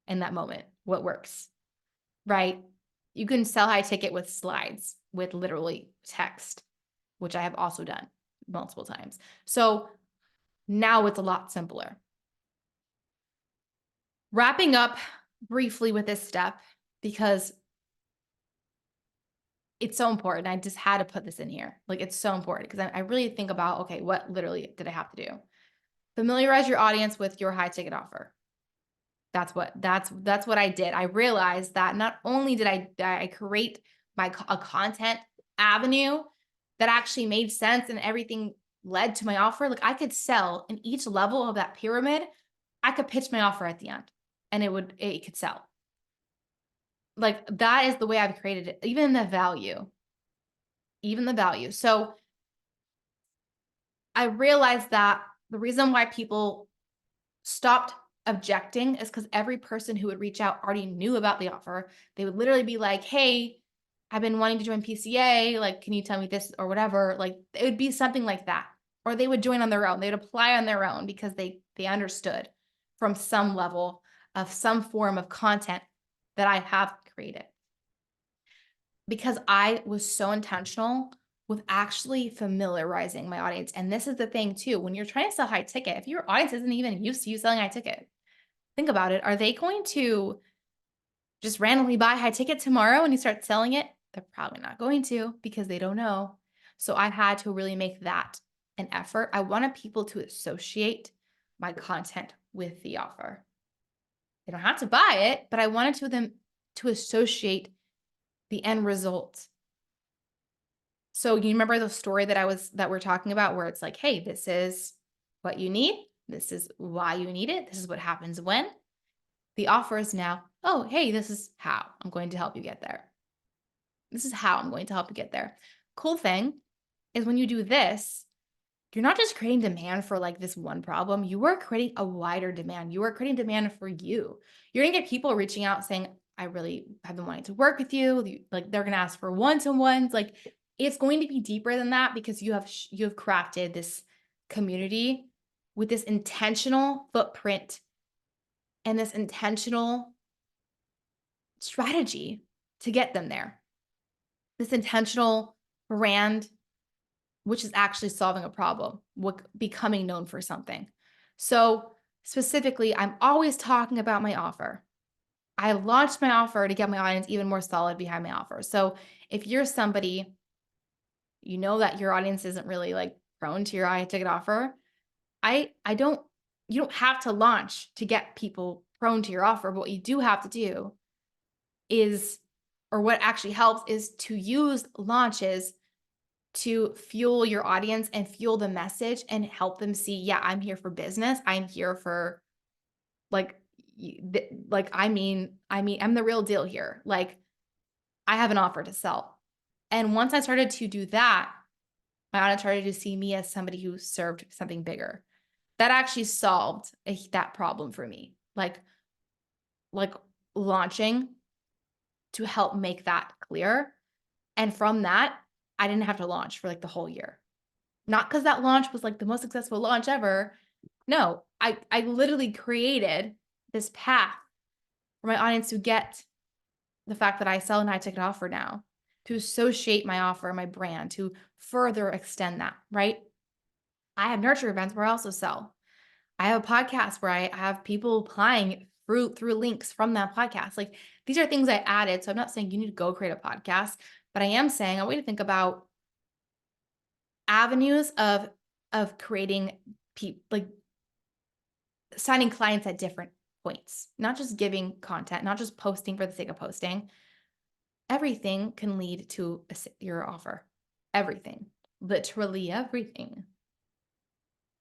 in that moment? What works, right? You can sell high ticket with slides, with literally text, which I have also done multiple times. So now it's a lot simpler. Wrapping up briefly with this step, because it's so important. I just had to put this in here. Like, it's so important because I really think about, okay, what literally did I have to do? Familiarize your audience with your high ticket offer. That's what I did. I realized that not only did I create a content avenue that actually made sense and everything led to my offer, like I could sell in each level of that pyramid. I could pitch my offer at the end and it could sell. Like, that is the way I've created it, even the value. So I realized that the reason why people stopped objecting is because every person who would reach out already knew about the offer. They would literally be like, hey, I've been wanting to join PCA. Like, can you tell me this or whatever? Like, it would be something like that. Or they would join on their own. They would apply on their own because they understood from some level of some form of content that I have created. because I was so intentional with actually familiarizing my audience. And this is the thing too, when you're trying to sell high ticket, if your audience isn't even used to you selling high ticket, think about it. Are they going to just randomly buy high ticket tomorrow and you start selling it? They're probably not going to because they don't know. So I had to really make that an effort. I wanted people to associate my content with the offer. They don't have to buy it, but I wanted them to associate the end result. So you remember the story that we're talking about where it's like, hey, this is what you need. This is why you need it. This is what happens when. The offer is now, oh, hey, this is how I'm going to help you get there. This is how I'm going to help you get there. Cool thing is when you do this, you're not just creating demand for like this one problem. You are creating a wider demand. You are creating demand for you. You're going to get people reaching out saying, I really have been wanting to work with you. Like they're going to ask for one-to-ones. Like it's going to be deeper than that because you have crafted this community with this intentional footprint and this intentional strategy to get them there. This intentional brand, which is actually solving a problem, becoming known for something. So specifically, I'm always talking about my offer. I launched my offer to get my audience even more solid behind my offer. So if you're somebody, you know that your audience isn't really like prone to your high ticket offer, you don't have to launch to get people prone to your offer. But what you do have to do is, or what actually helps is to use launches to fuel your audience and fuel the message and help them see, yeah, I'm here for business. I'm here for like, I'm the real deal here. Like I have an offer to sell. And once I started to do that, my audience started to see me as somebody who served something bigger. That actually solved that problem for me. Like launching to help make that clear. And from that, I didn't have to launch for like the whole year. Not because that launch was like the most successful launch ever. No, I literally created this path for my audience to get the fact that I sell an high ticket offer now, to associate my offer, my brand, to further extend that, right? I have nurture events where I also sell. I have a podcast where I have people applying through links from that podcast. Like these are things I added. So I'm not saying you need to go create a podcast, but I am saying I want you to think about avenues of creating like signing clients at different points, not just giving content, not just posting for the sake of posting. Everything can lead to your offer. Everything, literally everything.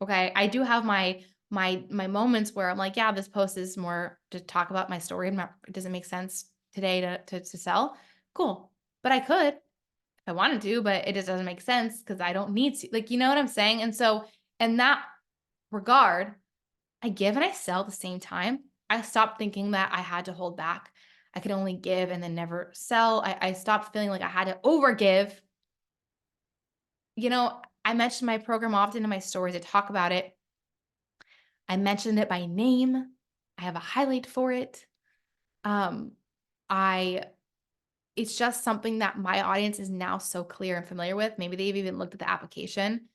Okay. I do have my moments where I'm like, yeah, this post is more to talk about my story. It doesn't make sense today to sell. Cool. But I could if I wanted to, but it just doesn't make sense because I don't need to. Like, you know what I'm saying? And so in that regard, I give and I sell at the same time. I stopped thinking that I had to hold back. I could only give and then never sell. I stopped feeling like I had to overgive. You know, I mention my program often in my stories. I talk about it. I mentioned it by name. I have a highlight for it. Um, I it's just something that my audience is now so clear and familiar with. Maybe they've even looked at the application.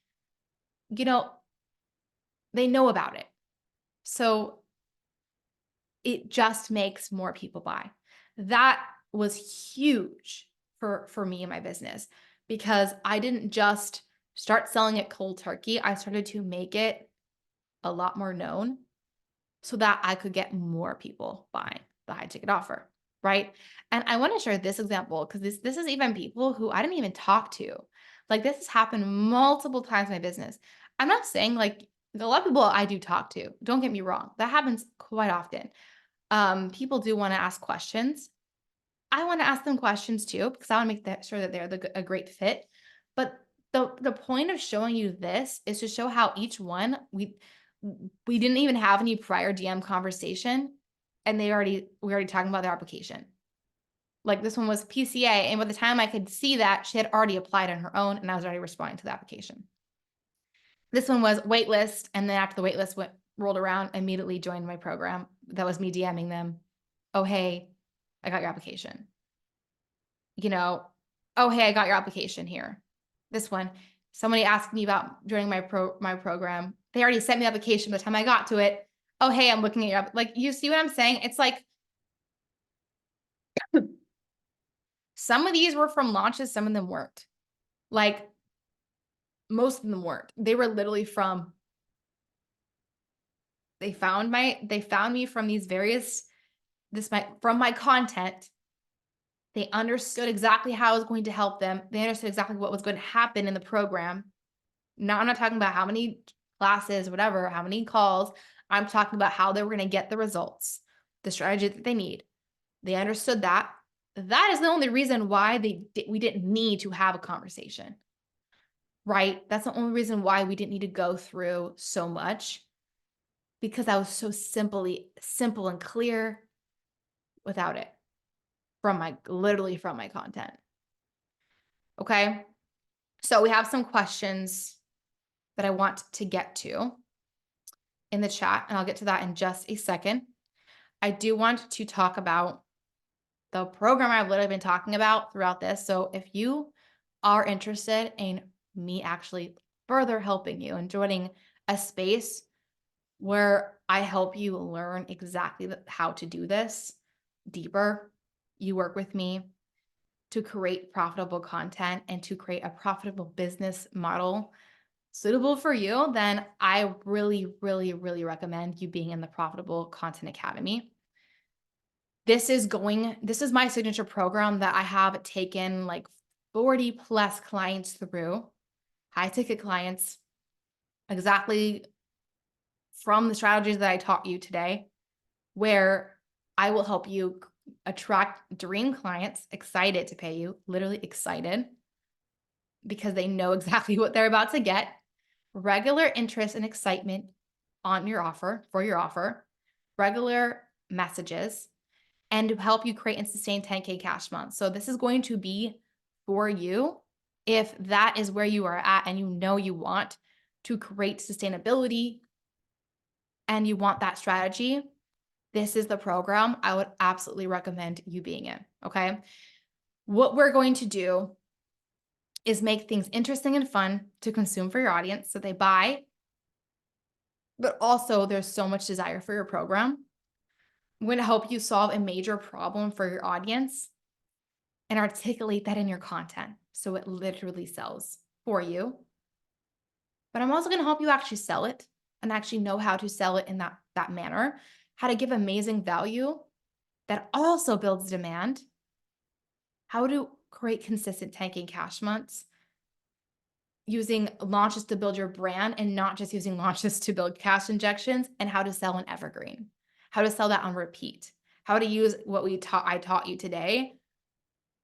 You know, they know about it. So it just makes more people buy. That was huge for me and my business because I didn't just start selling it cold turkey. I started to make it a lot more known so that I could get more people buying the high ticket offer, right? And I want to share this example because this is even people who I didn't even talk to. Like this has happened multiple times in my business. I'm not saying like a lot of people I do talk to. Don't get me wrong. That happens quite often. People do want to ask questions. I want to ask them questions too because I want to make sure that they're a great fit. But the point of showing you this is to show how each one we didn't even have any prior DM conversation, and we already talking about their application. Like this one was PCA, and by the time I could see that, she had already applied on her own, and I was already responding to the application. This one was waitlist, and then after the waitlist rolled around, immediately joined my program. That was me DMing them. Oh, hey, I got your application. You know, Oh, hey, I got your application here. This one. Somebody asked me about joining my program. They already sent me the application by the time I got to it. Oh, hey, I'm looking at your like, you see what I'm saying? It's like some of these were from launches, some of them weren't. Like most of them weren't. They were literally from they found me from these various this my from my content. They understood exactly how I was going to help them. They understood exactly what was going to happen in the program. Now, I'm not talking about how many classes, whatever, how many calls. I'm talking about how they were going to get the results, the strategy that they need. They understood that. That is the only reason why we didn't need to have a conversation, right? That's the only reason why we didn't need to go through so much because I was so simple and clear without it literally from my content. Okay. So we have some questions that I want to get to in the chat, and I'll get to that in just a second. I do want to talk about the program I've literally been talking about throughout this. So if you are interested in me actually further helping you and joining a space where I help you learn exactly how to do this deeper, you work with me to create profitable content and to create a profitable business model suitable for you, then I really, really, really recommend you being in the Profitable Content Academy. This is my signature program that I have taken like 40 plus clients through, high ticket clients, exactly from the strategies that I taught you today, where I will help you attract dream clients excited to pay you, literally excited because they know exactly what they're about to get, regular interest and excitement on your offer, for your offer, regular messages, and to help you create and sustain 10K cash months. So this is going to be for you if that is where you are at and you know you want to create sustainability and you want that strategy. This is the program I would absolutely recommend you being in. Okay. What we're going to do is make things interesting and fun to consume for your audience so they buy, but also there's so much desire for your program. I'm going to help you solve a major problem for your audience and articulate that in your content so it literally sells for you. But I'm also going to help you actually sell it and actually know how to sell it in that manner, how to give amazing value that also builds demand, how to create consistent 10K cash months, using launches to build your brand and not just using launches to build cash injections, and how to sell an evergreen, how to sell that on repeat, how to use what I taught you today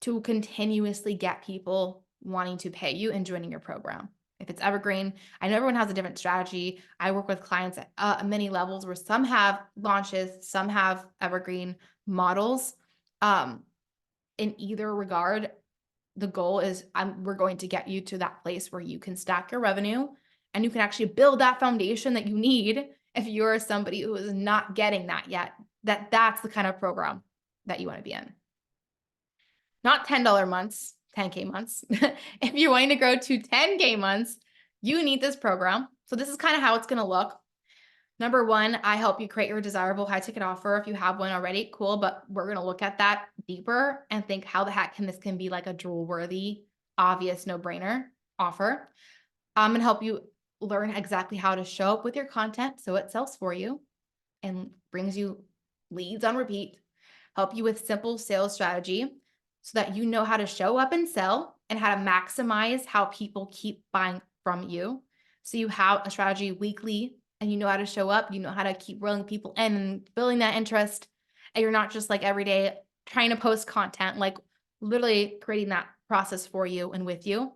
to continuously get people wanting to pay you and joining your program. If it's evergreen, I know everyone has a different strategy. I work with clients at many levels where some have launches, some have evergreen models. In either regard, the goal is we're going to get you to that place where you can stack your revenue and you can actually build that foundation that you need if you're somebody who is not getting that yet. That's the kind of program that you want to be in. Not $10 months, 10K months. If you're wanting to grow to 10K months, you need this program. So this is kind of how it's going to look. Number one, I help you create your desirable high ticket offer. If you have one already, cool. But we're going to look at that deeper and think how the heck this can be like a drool worthy, obvious no-brainer offer. I'm going to help you learn exactly how to show up with your content so it sells for you and brings you leads on repeat, help you with simple sales strategy so that you know how to show up and sell and how to maximize how people keep buying from you. So you have a strategy weekly and you know how to show up, you know how to keep rolling people in and building that interest. And you're not just like every day trying to post content, like literally creating that process for you and with you.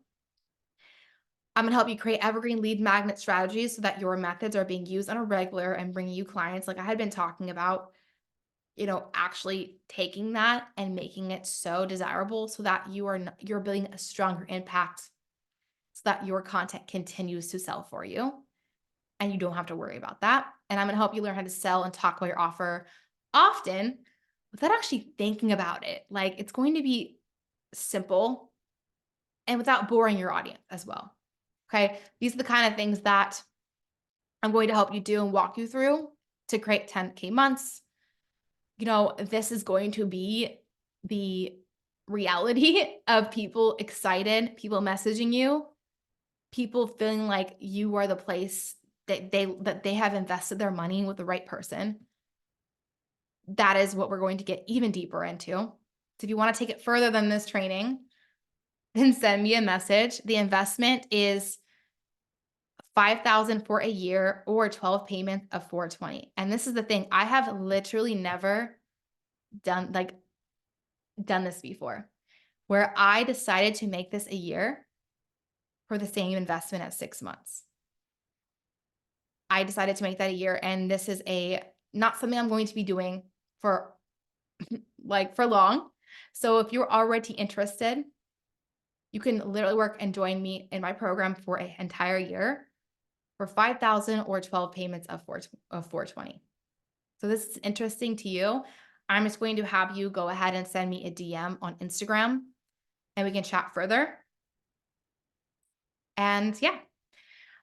I'm going to help you create evergreen lead magnet strategies so that your methods are being used on a regular and bringing you clients like I had been talking about, actually taking that and making it so desirable so that you're building a stronger impact so that your content continues to sell for you and you don't have to worry about that. And I'm going to help you learn how to sell and talk about your offer often without actually thinking about it. Like it's going to be simple and without boring your audience as well. Okay. These are the kind of things that I'm going to help you do and walk you through to create 10K months. This is going to be the reality of people excited, people messaging you, people feeling like you are the place that they have invested their money with the right person. That is what we're going to get even deeper into. So if you want to take it further than this training, then send me a message. The investment is 5,000 for a year or 12 payments of 420. And this is the thing, I have literally never done done this before, where I decided to make this a year for the same investment at 6 months. I decided to make that a year, and this is not something I'm going to be doing for for long. So if you're already interested, you can literally work and join me in my program for an entire year for 5,000 or 12 payments of 420. So this is interesting to you. I'm just going to have you go ahead and send me a DM on Instagram and we can chat further. And yeah,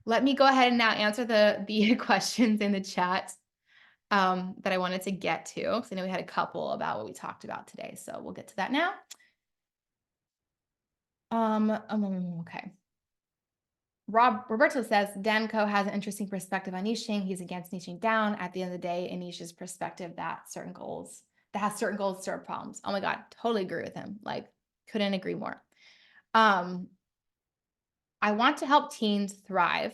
let me go ahead and now answer the questions in the chat that I wanted to get to. So I know we had a couple about what we talked about today. So we'll get to that now. Okay. Roberto says, Danco has an interesting perspective on niching. He's against niching down. At the end of the day, a niche is perspective that has certain goals, certain problems. Oh my God, totally agree with him. Couldn't agree more. I want to help teens thrive.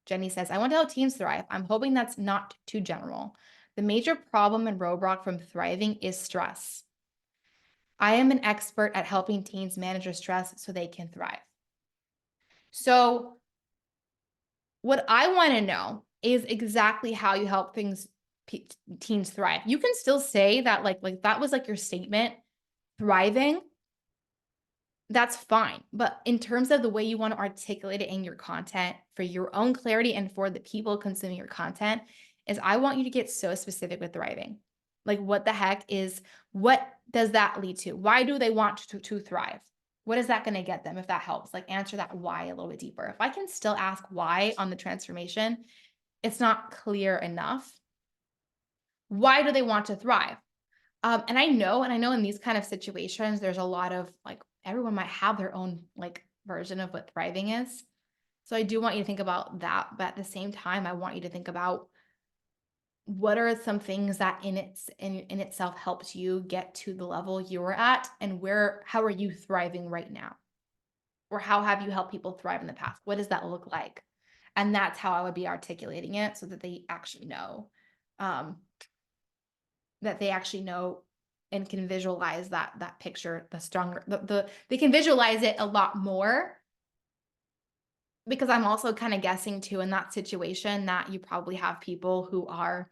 Jenny says, I want to help teens thrive. I'm hoping that's not too general. The major problem and roadblock from thriving is stress. I am an expert at helping teens manage their stress so they can thrive. So what I want to know is exactly how you help teens thrive. You can still say that like that was your statement, thriving. That's fine. But in terms of the way you want to articulate it in your content for your own clarity and for the people consuming your content is I want you to get so specific with thriving. What the heck what does that lead to? Why do they want to thrive? What is that going to get them if that helps? Answer that why a little bit deeper. If I can still ask why on the transformation, it's not clear enough. Why do they want to thrive? And I know in these kind of situations, there's a lot of everyone might have their own version of what thriving is. So I do want you to think about that. But at the same time, I want you to think about what are some things that in itself helps you get to the level you're at and how are you thriving right now? Or how have you helped people thrive in the past? What does that look like? And that's how I would be articulating it so that they actually know. That they actually know and can visualize that picture, the stronger, they can visualize it a lot more because I'm also kind of guessing too in that situation that you probably have people who are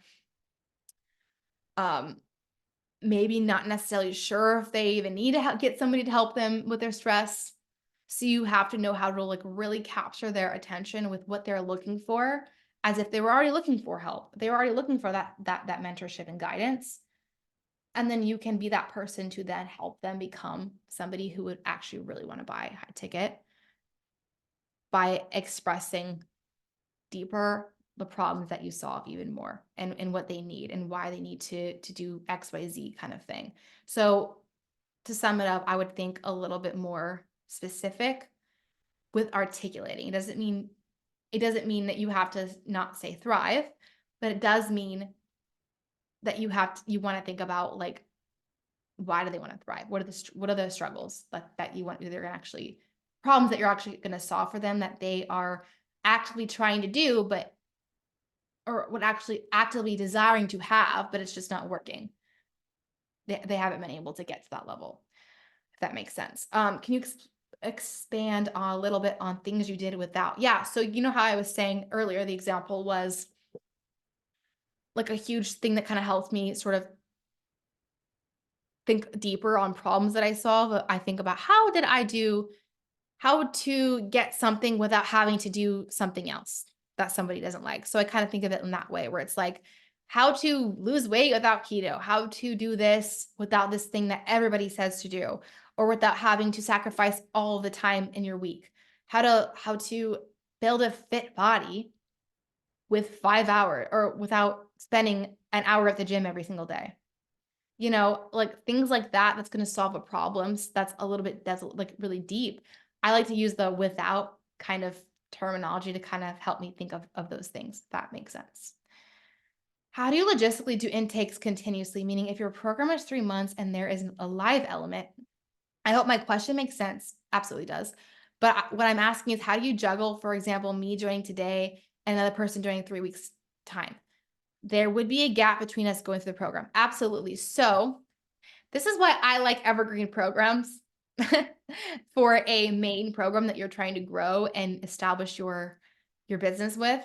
maybe not necessarily sure if they even need to get somebody to help them with their stress. So you have to know how to really capture their attention with what they're looking for, as if they were already looking for help. They were already looking for that mentorship and guidance. And then you can be that person to then help them become somebody who would actually really want to buy high ticket by expressing deeper the problems that you solve even more and what they need and why they need to do XYZ kind of thing. So to sum it up, I would think a little bit more specific with articulating. It doesn't mean that you have to not say thrive, but it does mean that you want to think about why do they want to thrive? What are the struggles that you want? They're actually problems that you're actually going to solve for them that they are actively trying to do, or what actually actively desiring to have, but it's just not working. They haven't been able to get to that level, if that makes sense. Can you expand a little bit on things you did without? Yeah. So you know how I was saying earlier, the example was a huge thing that kind of helped me sort of think deeper on problems that I solve. I think about how to get something without having to do something else that somebody doesn't like. So I kind of think of it in that way where it's how to lose weight without keto, how to do this without this thing that everybody says to do, or without having to sacrifice all the time in your week. How to build a fit body with 5 hours or without spending an hour at the gym every single day. Like things like that that's gonna solve a problem that's a little bit that's like really deep. I like to use the without kind of terminology to kind of help me think of those things, if that makes sense. How do you logistically do intakes continuously? Meaning if your program is 3 months and there is a live element, I hope my question makes sense. Absolutely does. But what I'm asking is how do you juggle, for example, me joining today and another person joining 3 weeks time? There would be a gap between us going through the program. Absolutely. So this is why I like evergreen programs for a main program that you're trying to grow and establish your business with.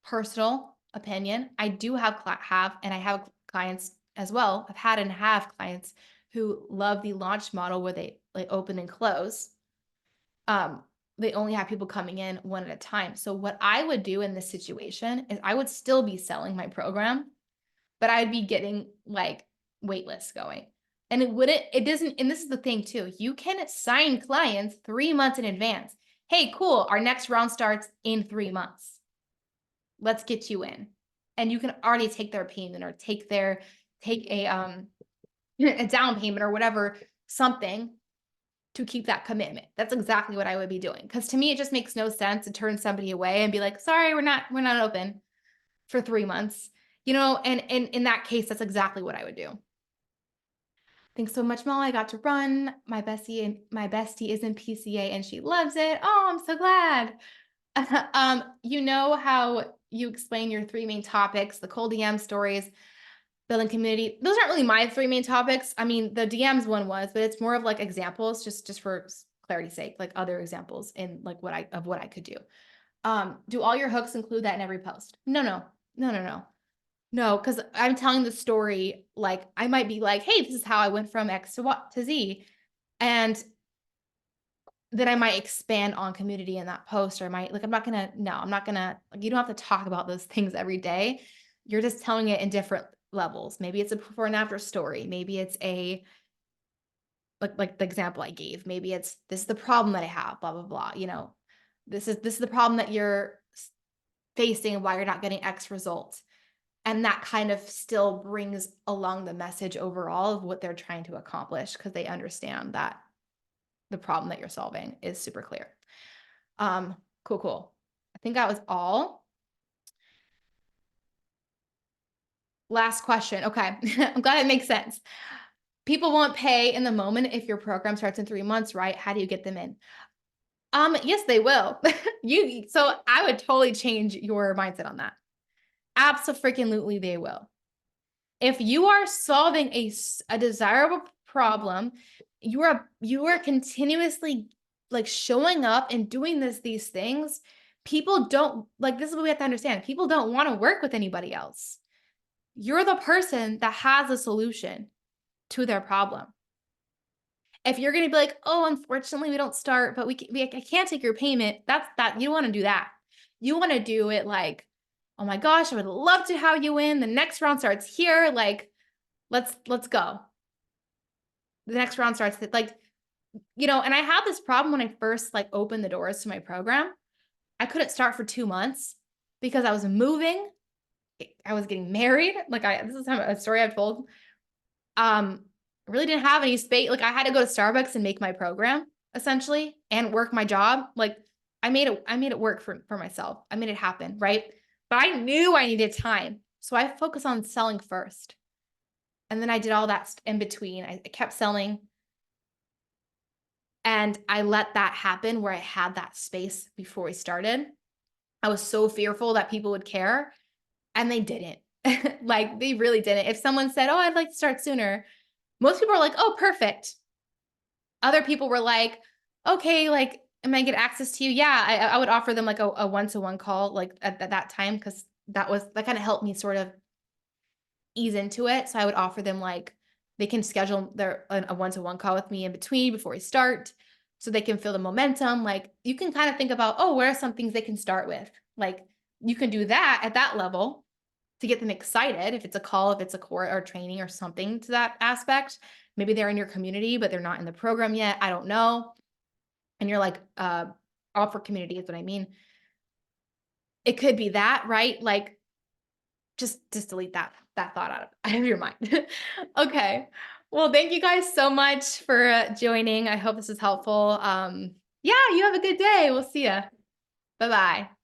Personal opinion, I do and I have clients as well. I've had and have clients who love the launch model where they like open and close. Um, they only have people coming in one at a time. So what I would do in this situation is I would still be selling my program, but I'd be getting like wait lists going. And it doesn't, and this is the thing too, you can sign clients 3 months in advance. Hey, cool. Our next round starts in 3 months. Let's get you in. And you can already take their payment or take a down payment or whatever, something to keep that commitment. That's exactly what I would be doing. Because to me, it just makes no sense to turn somebody away and be like, sorry, we're not open for 3 months. And in that case, that's exactly what I would do. Thanks so much, Molly. I got to run. My bestie is in PCA and she loves it. Oh, I'm so glad. You know how you explain your 3 main topics, the cold DM stories, building community. Those aren't really my 3 main topics. I mean, the DMs one was, but it's more of like examples, just for clarity's sake, like other examples in like what I could do. Do all your hooks include that in every post? No, no, no, no, no. No, because I'm telling the story, like I might be like, hey, this is how I went from X to Z. And then I might expand on community in that post, or I might like, I'm not gonna, like, you don't have to talk about those things every day. You're just telling it in different levels. Maybe it's a before and after story. Maybe it's like the example I gave. Maybe it's this is the problem that I have, blah, blah, blah. This is the problem that you're facing and why you're not getting X results. And that kind of still brings along the message overall of what they're trying to accomplish because they understand that the problem that you're solving is super clear. Cool. I think that was all. Last question. Okay. I'm glad it makes sense. People won't pay in the moment if your program starts in 3 months, right? How do you get them in? Yes, they will. So I would totally change your mindset on that. Absolutely, they will. If you are solving a desirable problem, you are continuously like showing up and doing these things. People don't like this is what we have to understand. People don't want to work with anybody else. You're the person that has a solution to their problem. If you're going to be like, oh, unfortunately, we don't start, but I can't take your payment. You don't want to do that. You want to do it like, oh my gosh, I would love to have you in. The next round starts here. Like, let's go. The next round starts like, and I had this problem when I first like opened the doors to my program. I couldn't start for 2 months because I was moving. I was getting married. Like this is a story I've told. I really didn't have any space. Like I had to go to Starbucks and make my program essentially and work my job. Like I made it work for myself. I made it happen. Right. But I knew I needed time. So I focused on selling first. And then I did all that in between. I kept selling. And I let that happen where I had that space before we started. I was so fearful that people would care. And they didn't. Like they really didn't. If someone said, oh, I'd like to start sooner, most people are like, oh, perfect. Other people were like, okay, like, am I get access to you? Yeah, I would offer them like a one-to-one call like at that time because that kind of helped me sort of ease into it. So I would offer them like they can schedule a one-to-one call with me in between before we start so they can feel the momentum. Like you can kind of think about, oh, what are some things they can start with? Like you can do that at that level to get them excited. If it's a call, if it's a core or training or something to that aspect, Maybe they're in your community, but they're not in the program yet. I don't know. And you're like, offer community is what I mean. It could be that, right? Like, just delete that thought out of your mind. Okay. Well, thank you guys so much for joining. I hope this is helpful. Yeah, you have a good day. We'll see ya. Bye-bye.